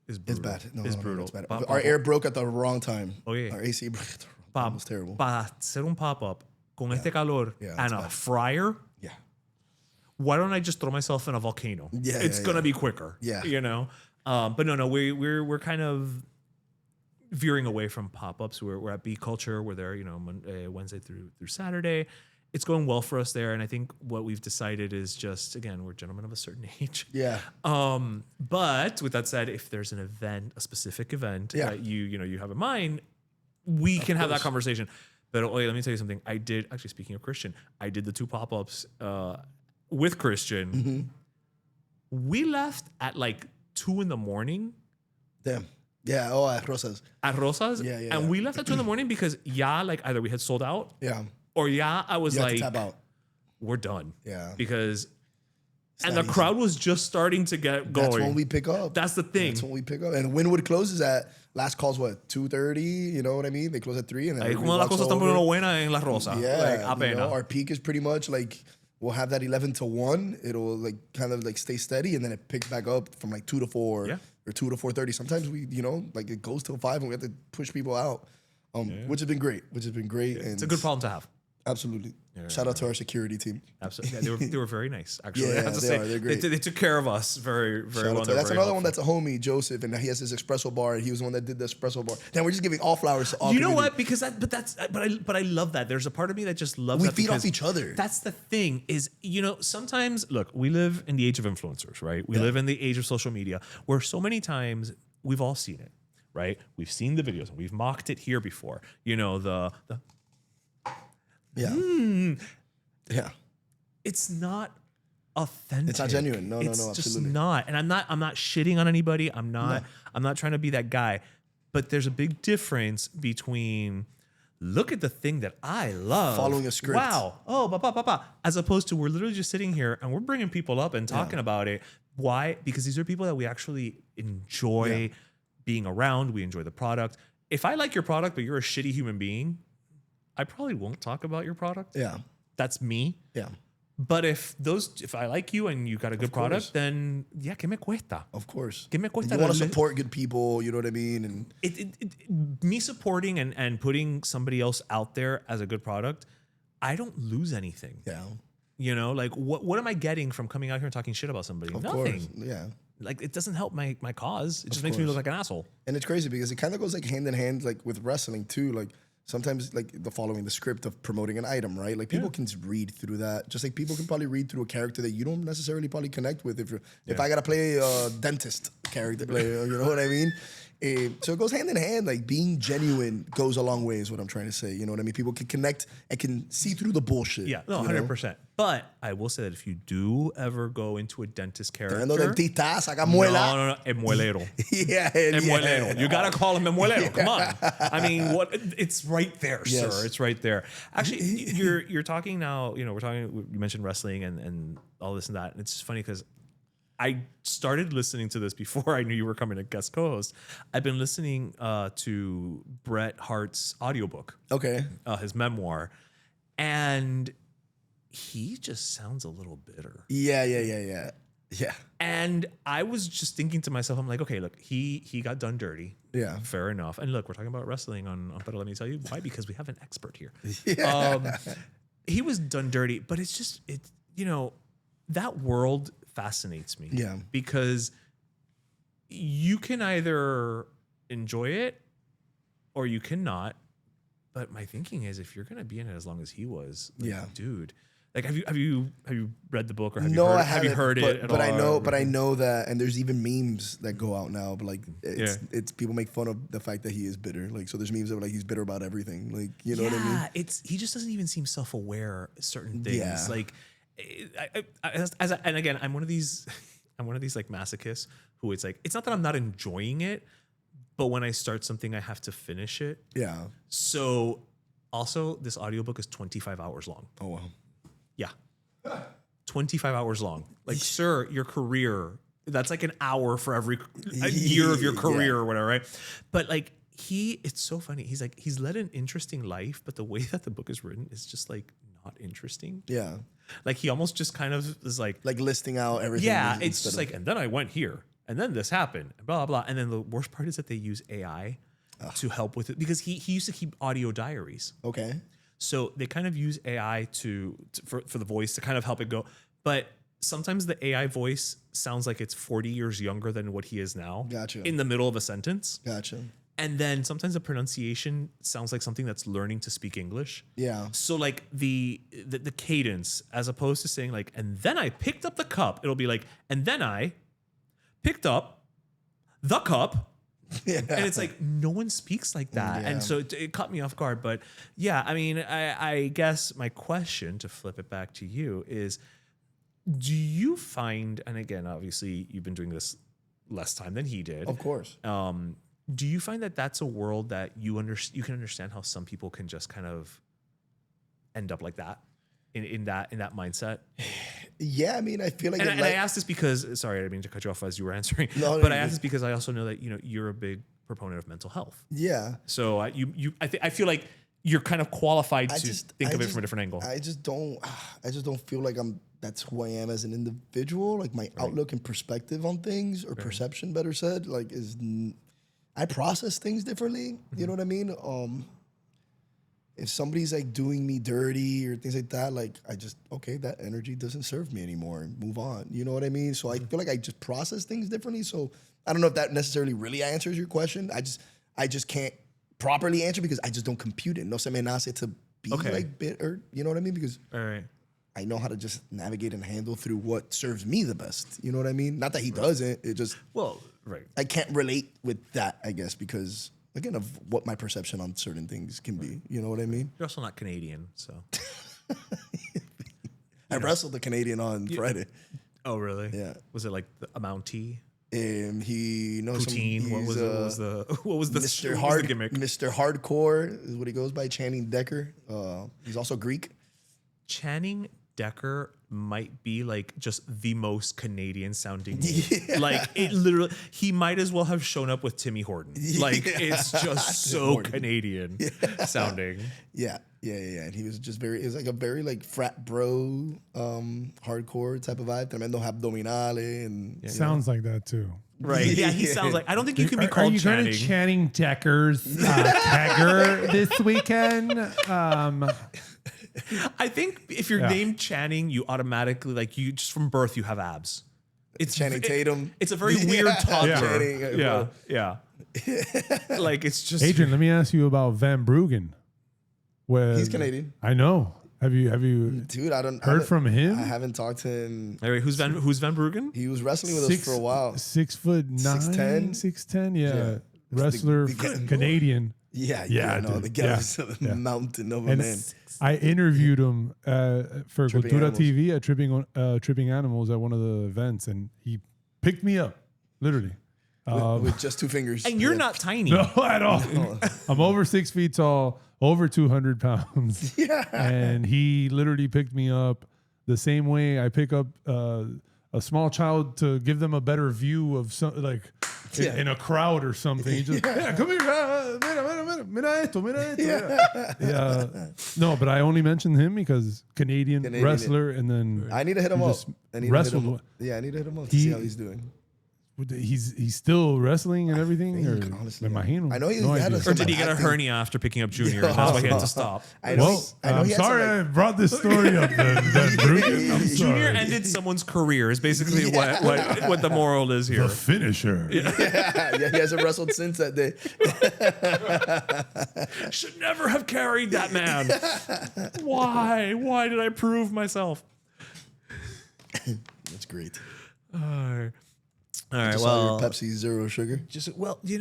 It's brutal. It's bad. It's brutal. It's bad. Our air broke at the wrong time. Oh, yeah. Our AC broke at the wrong time. It was terrible. Para hacer un pop-up con este calor and a fryer, why don't I just throw myself in a volcano? Yeah, it's gonna be quicker. Yeah. You know? But no, we're kind of veering away from pop-ups. We're at B Culture. We're there, Wednesday through Saturday. It's going well for us there, and I think what we've decided is just, again, we're gentlemen of a certain age. Yeah. But with that said, if there's an event, a specific event that you have in mind, we can have that conversation. But let me tell you something. I did, actually, speaking of Christian, I did the 2 pop-ups with Christian. Mm-hmm. We left at like 2 a.m. Damn. Yeah. Oh, at Rosas. At Rosas. Yeah. And we left at 2 a.m. because either we had sold out. Yeah. Or I was like, tap out. We're done. Yeah. Because, and the crowd was just starting to get going. That's when we pick up. That's the thing. That's when we pick up. And Wynwood closes at, last call's what, 2:30? You know what I mean? They close at 3. And then ahí cuando las cosas están poniendo buena en La Rosa. Yeah. Like, apenas. Our peak is pretty much like, we'll have that 11 to 1. It'll like kind of like stay steady. And then it picks back up from like 2 to 4 or 2 to 4:30. Sometimes we, like it goes till 5 and we have to push people out, which has been great. And it's a good problem to have. Absolutely. Shout out to our security team. Absolutely. Yeah, they were very nice, actually. Yeah, I have to they say. are. They're great. They took care of us very, very well. That's very another one helpful. that's a homie, Joseph, and he has his espresso bar, and he was the one that did the espresso bar. Then we're just giving all flowers to all You know community. what? But I love that. There's a part of me that just loves We that feed off because each other. That's the thing is, sometimes, look, we live in the age of influencers, right? We live in the age of social media where so many times we've all seen it, right? We've seen the videos and we've mocked it here before. The Yeah. it's not authentic. It's not genuine. No, it's absolutely. just not. And I'm not shitting on anybody. I'm not trying to be that guy. But there's a big difference between look at the thing that I love. Following a script. Wow. Oh, as opposed to we're literally just sitting here and we're bringing people up and talking about it. Why? Because these are people that we actually enjoy being around. We enjoy the product. If I like your product, but you're a shitty human being, I probably won't talk about your product. Yeah. That's me. Yeah. But if I like you and you got a good product, then que me cuesta? Of course. Que me cuesta? And you want to support good people, you know what I mean? And me supporting and putting somebody else out there as a good product, I don't lose anything. yeah. Like what am I getting from coming out here and talking shit about somebody? Of Nothing. course. Yeah. Like it doesn't help my cause. It just makes me look like an asshole. And it's crazy because it kind of goes like hand in hand, like with wrestling too. Like sometimes like following the script of promoting an item, right? Like people can read through that. Just like people can probably read through a character that you don't necessarily probably connect with. If I gotta play a dentist character, you know what I mean? So it goes hand in hand. Like being genuine goes a long way is what I'm trying to say. You know what I mean? People can connect and can see through the bullshit. Yeah, no, 100%. But I will say that if you do ever go into a dentist character, No, muela. El muelero. Yeah, El yeah. muelero. You gotta call him el muelero. Come on. I mean, what? It's right there, Yes. sir. It's right there. Actually, you're talking now. We're talking. You mentioned wrestling and all this and that. And it's just funny because I started listening to this before I knew you were coming to guest co-host. I've been listening to Bret Hart's audiobook. Okay. His memoir, and he just sounds a little bitter. Yeah. And I was just thinking to myself, I'm like, okay, look, he got done dirty. Yeah. Fair enough. And look, we're talking about wrestling on PLMTY. Why? Because we have an expert here. He was done dirty, but it's just, that world fascinates me. Yeah. Because you can either enjoy it or you cannot. But my thinking is, if you're going to be in it as long as he was, dude, like, have you read the book or have you heard it at but all? I know that, and there's even memes that go out now. But like, it's people make fun of the fact that he is bitter. Like, so there's memes that are like he's bitter about everything. Like, you know what I mean? He just doesn't even seem self-aware of certain things. Yeah. Like, and again, I'm one of these like masochists who it's like, it's not that I'm not enjoying it, but when I start something, I have to finish it. Yeah. So also this audiobook is 25 hours long. Oh wow. Yeah. 25 hours long. Like, sir, your career, that's like an hour for every year of your career or whatever, right? But like, it's so funny. He's like, he's led an interesting life, but the way that the book is written is just like not interesting. Yeah. Like he almost just kind of is like listing out everything. Yeah, it's just like, and then I went here, and then this happened, blah, blah, blah. And then the worst part is that they use AI to help with it because he used to keep audio diaries. Okay. So they kind of use AI for the voice to kind of help it go. But sometimes the AI voice sounds like it's 40 years younger than what he is now. Gotcha. In the middle of a sentence. Gotcha. And then sometimes the pronunciation sounds like something that's learning to speak English. Yeah. So like the cadence, as opposed to saying like, and then I picked up the cup, it'll be like, and then I picked up the cup. Yeah. And it's like, no one speaks like that. Yeah. And so it caught me off guard. But yeah, I mean, I guess my question, to flip it back to you, is do you find, and again, obviously you've been doing this less time than he did. Of course. Do you find that that's a world that you can understand how some people can just kind of end up like that in that mindset? Yeah, I mean, I feel like, and I asked this because, sorry, I didn't mean to cut you off as you were answering, no, but I asked this because I also know that you're a big proponent of mental health. Yeah. So I feel like you're kind of qualified to think of it from a different angle. I just don't feel like that's who I am as an individual. Like my outlook and perspective on things, or perception, better said, like I process things differently. You know what I mean? if somebody's like doing me dirty or things like that, like I just, okay, that energy doesn't serve me anymore and move on. You know what I mean? So I feel like I just process things differently. So I don't know if that necessarily really answers your question. I just can't properly answer because I just don't compute it. No se me nace to be like bitter. You know what I mean? Because I know how to just navigate and handle through what serves me the best. You know what I mean? Not that he doesn't. It just, I can't relate with that, I guess, because again, of what my perception on certain things can be. You know what I mean? You're also not Canadian, so. I wrestled the Canadian on Friday. Oh, really? Yeah. Was it like a Mountie? He knows Poutine. What was the Mr. Hard gimmick? Mr. Hardcore is what he goes by. Channing Decker. He's also Greek. Channing Decker might be like just the most Canadian sounding name. Like it literally, he might as well have shown up with Timmy Horton. Like it's just so Canadian sounding. Yeah. And he was just it was like a very like frat bro, hardcore type of vibe. Tremendo abdominale and sounds like that too. Right. Yeah, he sounds like, I don't think you can be called Are you Channing. going to Channing Decker's kegger this weekend? I think if you're named Channing, you automatically, like, you just from birth, you have abs. It's Channing Tatum. It's a very weird toddler. Channing, Yeah. Like, it's just. Adrian, let me ask you about Van Bruggen. He's Canadian. I know. Have you Dude, I don't heard from him? I haven't talked to him. Wait, who's Van Bruggen? He was wrestling with us for a while. 6'9", 6'10", 6'10", yeah. Wrestler, Canadian. The guy's a mountain of a man. I interviewed him for Tripping Cultura Animals. TV at Tripping Animals at one of the events, and he picked me up, literally. With just two fingers. And you're not tiny. No, at all. I'm over 6 feet tall, over 200 pounds. Yeah. And he literally picked me up the same way I pick up a small child to give them a better view of some, like in a crowd or something. He just, come here, mira esto. Yeah. No, but I only mentioned him because Canadian wrestler, and then I need to hit him up. I need to hit him up to see how he's doing. He's still wrestling and everything, or honestly, me imagino. I know he No had idea. a Or did he get a hernia after picking up Junior? And that's why he had to stop. I know I'm he had sorry some, I brought this story up, then Bruggen. I'm sorry. Junior ended someone's career is basically what the moral is here. The finisher. yeah, he hasn't wrestled since that day. Should never have carried that man. Why? Why did I prove myself? That's great. All right, Just well, your Pepsi Zero Sugar.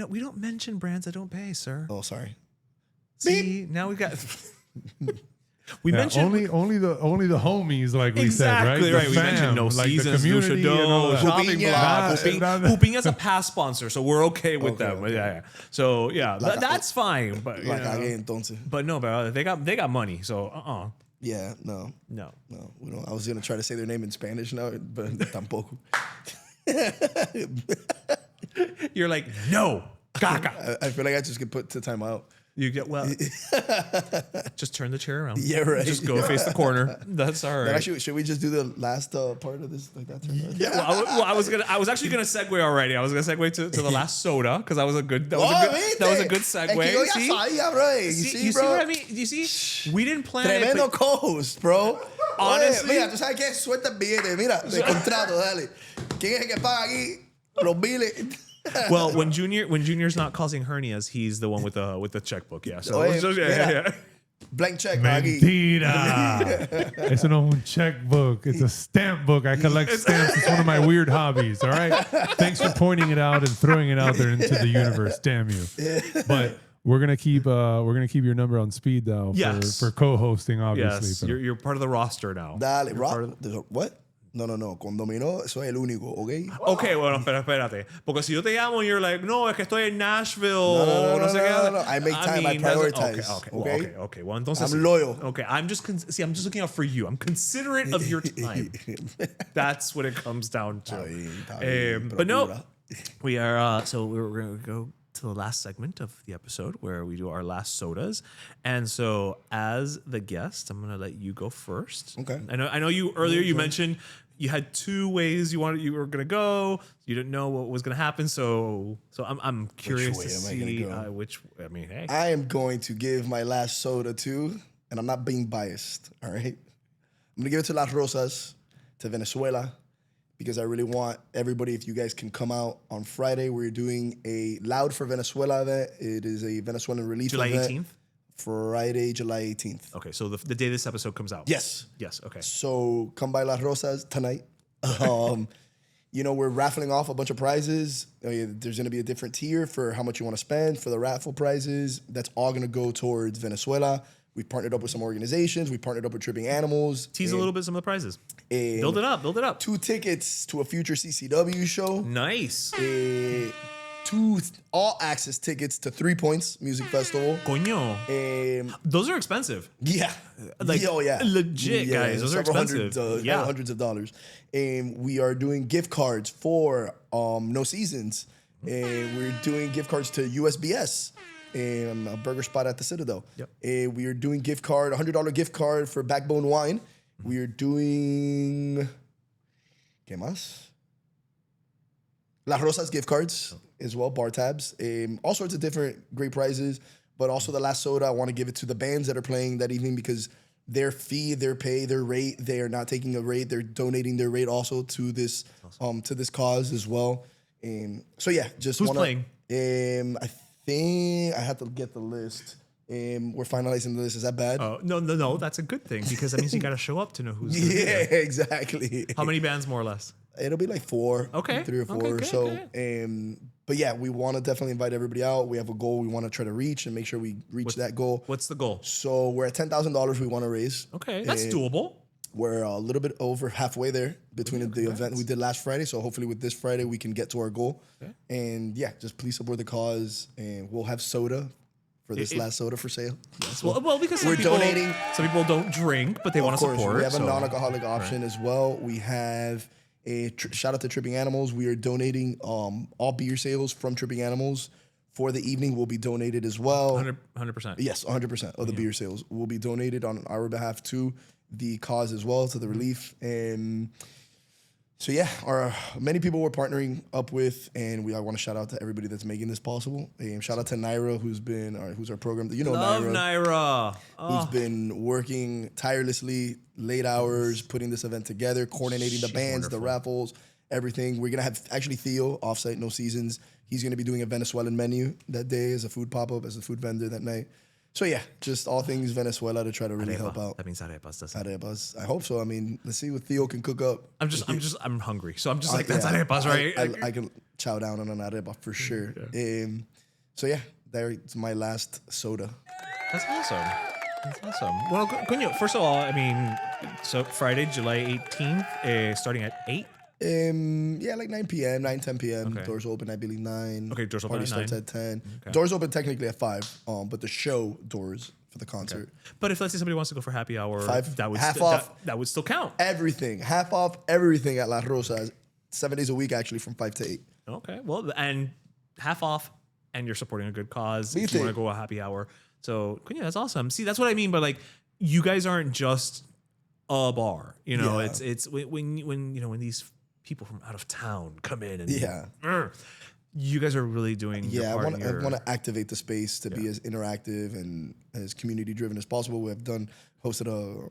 we don't mention brands that don't pay, sir. Oh, sorry. See, now we got. We mentioned only the homies, like we said, right? Exactly right. The We mentioned No like the Seasons, community and all Luchador, that. Shopping Block, Nah, Hooping as a past sponsor, so we're okay with them. okay. Yeah. So that's fine. But you Like know, entonces. but no, but they got money. So Yeah, no, we don't. I was gonna try to say their name in Spanish now, but tampoco. You're like, no, caca. I feel like I just get put to timeout. You get just turn the chair around. Yeah, right. Just go face the corner. That's all right. Actually, should we just do the last part of this like that? I was actually gonna segue already. I was gonna segue to the last soda because that was a good segue. You see what I mean? You see, we didn't plan it. Tremendo co-host, bro. Honestly. Mira, tú sabes qué? Suelta el billete, mira, de contrato, dale. ¿Quién es el que paga aquí los biles? Well, when Junior's not causing hernias, he's the one with the checkbook. Yeah. So, Oye, yeah. Blank check, aquí. Mentira. It's an own checkbook. It's a stamp book. I collect stamps. It's one of my weird hobbies. All right. Thanks for pointing it out and throwing it out there into the universe. Damn you. But we're gonna keep your number on speed though. For co-hosting, obviously. Yes. You're part of the roster now. Dale, what? No. Con Domino soy el único, ¿ok? Okay, bueno, espérate. Porque si yo te llamo and you're like, no, es que estoy en Nashville. No. I make time. I prioritize. Okay. Well, entonces, I'm loyal. Okay, I'm just looking out for you. I'm considerate of your time. That's what it comes down to. But no, we are. So we're going to go to the last segment of the episode where we do our last sodas. And so as the guest, I'm going to let you go first. Okay. I know you earlier you mentioned you had two ways you were gonna go. You didn't know what was gonna happen, so I'm curious to see which. I mean, hey, I am going to give my last soda to, and I'm not being biased. All right, I'm gonna give it to Las Rosas, to Venezuela, because I really want everybody. If you guys can come out on Friday, we're doing a Loud for Venezuela event. It is a Venezuelan relief July event. 18th. Friday, July 18th. Okay, so the day this episode comes out. Yes. Yes. Okay. So come by Las Rosas tonight. We're raffling off a bunch of prizes. There's going to be a different tier for how much you want to spend for the raffle prizes. That's all going to go towards Venezuela. We've partnered up with some organizations. We partnered up with Tripping Animals. Tease a little bit some of the prizes. Build it up. 2 tickets to a future CCW show. Nice. 2 all-access tickets to 3 Points Music Festival. Coño. Those are expensive. Yeah. Like, legit, guys. Those are expensive. Hundreds of dollars. And we are doing gift cards for No Seasons. And we're doing gift cards to USBS. A burger spot at the Citadel. Yep. We are doing $100 gift card for Backbone Wine. We are doing... ¿Qué más? Las Rosas gift cards as well, bar tabs. All sorts of different great prizes. But also the last soda, I want to give it to the bands that are playing that evening because their fee, their pay, their rate, they are not taking a rate. They're donating their rate also to this cause as well. So yeah, just who's playing? I think I have to get the list. We're finalizing the list. Is that bad? No. That's a good thing because that means you got to show up to know who's. Yeah, exactly. How many bands more or less? It'll be like 4. Okay. 3 or 4. Okay, so, okay. But yeah, we want to definitely invite everybody out. We have a goal we want to try to reach and make sure we reach that goal. What's the goal? So we're at $10,000 we want to raise. Okay, that's doable. We're a little bit over halfway there between the event we did last Friday. So hopefully with this Friday, we can get to our goal. Okay. And yeah, just please support the cause. And we'll have soda for this last soda for sale. Well, because we're donating. Some people don't drink, but they want to support. We have a non-alcoholic option as well. We have a shout out to Tripping Animals. We are donating all beer sales from Tripping Animals for the evening will be donated as well. 100%. Yes, 100% of the beer sales will be donated on our behalf to the cause as well, to the relief. And so yeah, many people we're partnering up with, and I want to shout out to everybody that's making this possible. Shout out to Naira, who's our program. Love Naira. Who's been working tirelessly, late hours, putting this event together, coordinating the bands, the raffles, everything. We're gonna have actually Theo offsite, No Seasons. He's gonna be doing a Venezuelan menu that day as a food pop-up, as a food vendor that night. So yeah, just all things Venezuela to try to really help out. That means arepas, doesn't it? Arepas. I hope so. I mean, let's see what Theo can cook up. I'm hungry. So I'm just like, that's arepas, right? I can chow down on an arepa for sure. So yeah, that's my last soda. That's awesome. Well, Coño, first of all, I mean, so Friday, July 18th, starting at 8? Yeah, like 9 p.m., 9, 10 p.m. Okay. Doors open, I believe 9. Okay, doors open Party at 9. starts at 10. Okay. Doors open technically at 5, but the show doors for the concert. Okay. But if let's say somebody wants to go for happy hour, 5, that would half off. That would still count. Everything. Half off everything at Las Rosas. 7 days a week, actually, from 5 to 8. Okay, well, and half off, and you're supporting a good cause. If you want to go a happy hour. So, yeah, that's awesome. See, that's what I mean by like, you guys aren't just a bar. You know, it's when these people from out of town come in and you guys are really doing your part. I want to activate the space to be as interactive and as community driven as possible. We have hosted a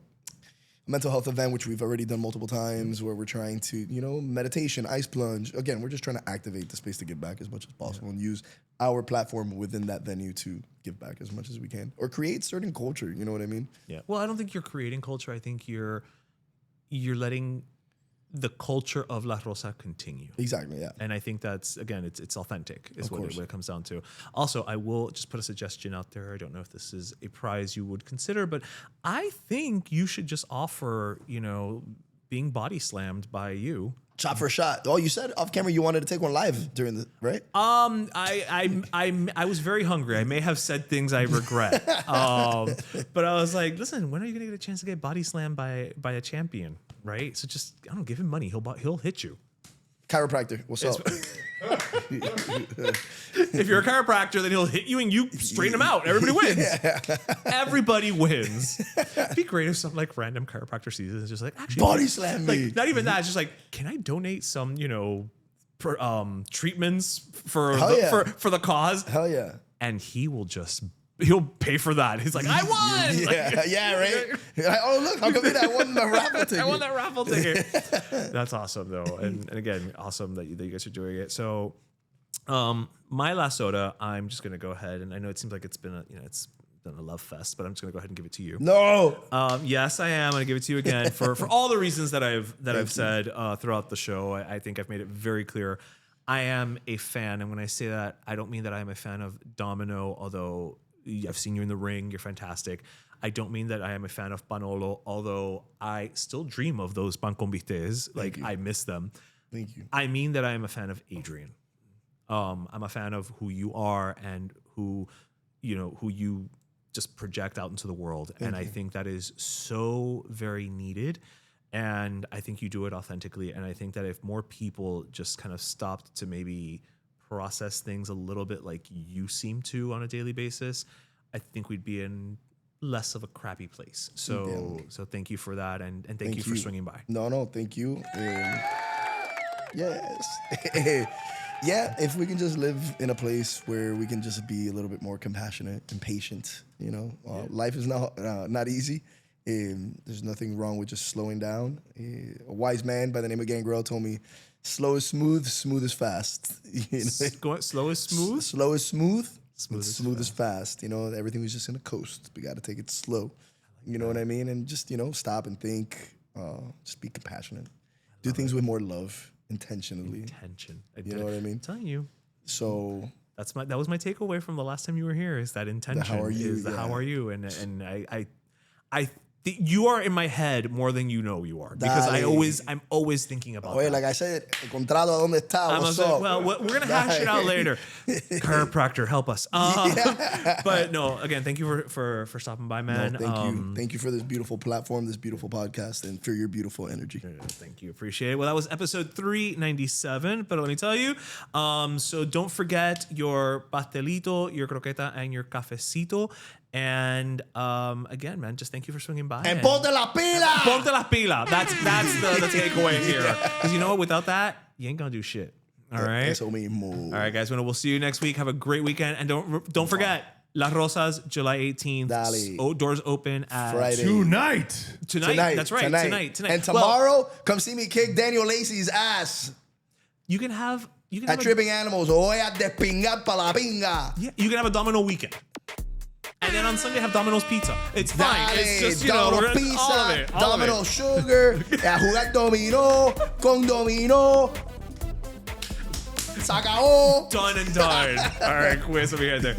mental health event, which we've already done multiple times, where we're trying to, meditation, ice plunge. Again, we're just trying to activate the space to give back as much as possible and use our platform within that venue to give back as much as we can or create certain culture. You know what I mean? Yeah. Well, I don't think you're creating culture. I think you're letting the culture of La Rosa continue. Exactly, yeah. And I think that's, again, it's authentic is what it comes down to. Also, I will just put a suggestion out there. I don't know if this is a prize you would consider, but I think you should just offer, being body slammed by you. Shot for a shot. Oh, you said off camera you wanted to take one live during the, right? I was very hungry. I may have said things I regret. But I was like, listen, when are you going to get a chance to get body slammed by a champion? Right? So just, I don't know, give him money. He'll hit you. Chiropractor, what's up? If you're a chiropractor, then he'll hit you and you straighten him out. Everybody wins. Everybody wins. It'd be great if some like random chiropractor sees it and just like, actually, Body slam me. Like, not even that. It's just like, can I donate some, treatments for Hell yeah. for the cause? Hell yeah. And he'll pay for that. He's like, I won. Yeah, right? You're like, oh, look, how come I won the raffle ticket? I won that raffle ticket. That's awesome, though. And again, awesome that you guys are doing it. So, my last soda, I'm just going to go ahead. And I know it seems like it's been it's been a love fest, but I'm just going to go ahead and give it to you. No. Yes, I am. I'm going to give it to you again for all the reasons that I've said throughout the show. I think I've made it very clear. I am a fan. And when I say that, I don't mean that I'm a fan of Domino, although I've seen you in the ring. You're fantastic. I don't mean that I am a fan of Panolo, although I still dream of those pan convites. Like, I miss them. Thank you. I mean that I am a fan of Adrian. I'm a fan of who you are and who you just project out into the world. And I think that is so very needed. And I think you do it authentically. And I think that if more people just kind of stopped to maybe process things a little bit like you seem to on a daily basis, I think we'd be in less of a crappy place. So thank you for that. And thank you for swinging by. No, thank you. Yes. Yeah, if we can just live in a place where we can just be a little bit more compassionate and patient, life is not easy. There's nothing wrong with just slowing down. A wise man by the name of Gangrel told me, slow is smooth, smooth is fast. Slow is smooth? Slow is smooth, smooth is fast. Everything was just in a coast. We got to take it slow. You know what I mean? And just, stop and think. Just be compassionate. Do things with more love. Intentionally. You know what I mean? I'm telling you. So that was my takeaway from the last time you were here, is that intention. How are you? How are you? And I you are in my head more than you know you are, because I'm always thinking about that. Like I said, el contrato donde está. What's up? Well, we're gonna hash it out later. Chiropractor, help us. But no, again, thank you for stopping by, man. No, thank you for this beautiful platform, this beautiful podcast, and for your beautiful energy. Thank you, appreciate it. Well, that was episode 397. But let me tell you, so don't forget your pastelito, your croqueta, and your cafecito. And again, man, just thank you for swinging by. And ponte la pila! Ponte la pila. That's the takeaway here. Because you know what? Without that, you ain't gonna do shit. All right? Eso mismo. All right, guys. We'll see you next week. Have a great weekend. And don't forget, Las Rosas, July 18th. Dale. Doors open at Friday. Tonight. That's right. Tonight. And tomorrow, come see me kick Daniel Lacey's ass. You can have Tripping Animals. Voy a despingar pa la pinga. Yeah, you can have a Domino weekend. And then on Sunday have Domino's Pizza. It's fine. It's just, Domino's pizza, all of it. Domino's sugar, a jugar dominó, con dominó. Se acabó. Done and done. All right, quiz. Let me get there.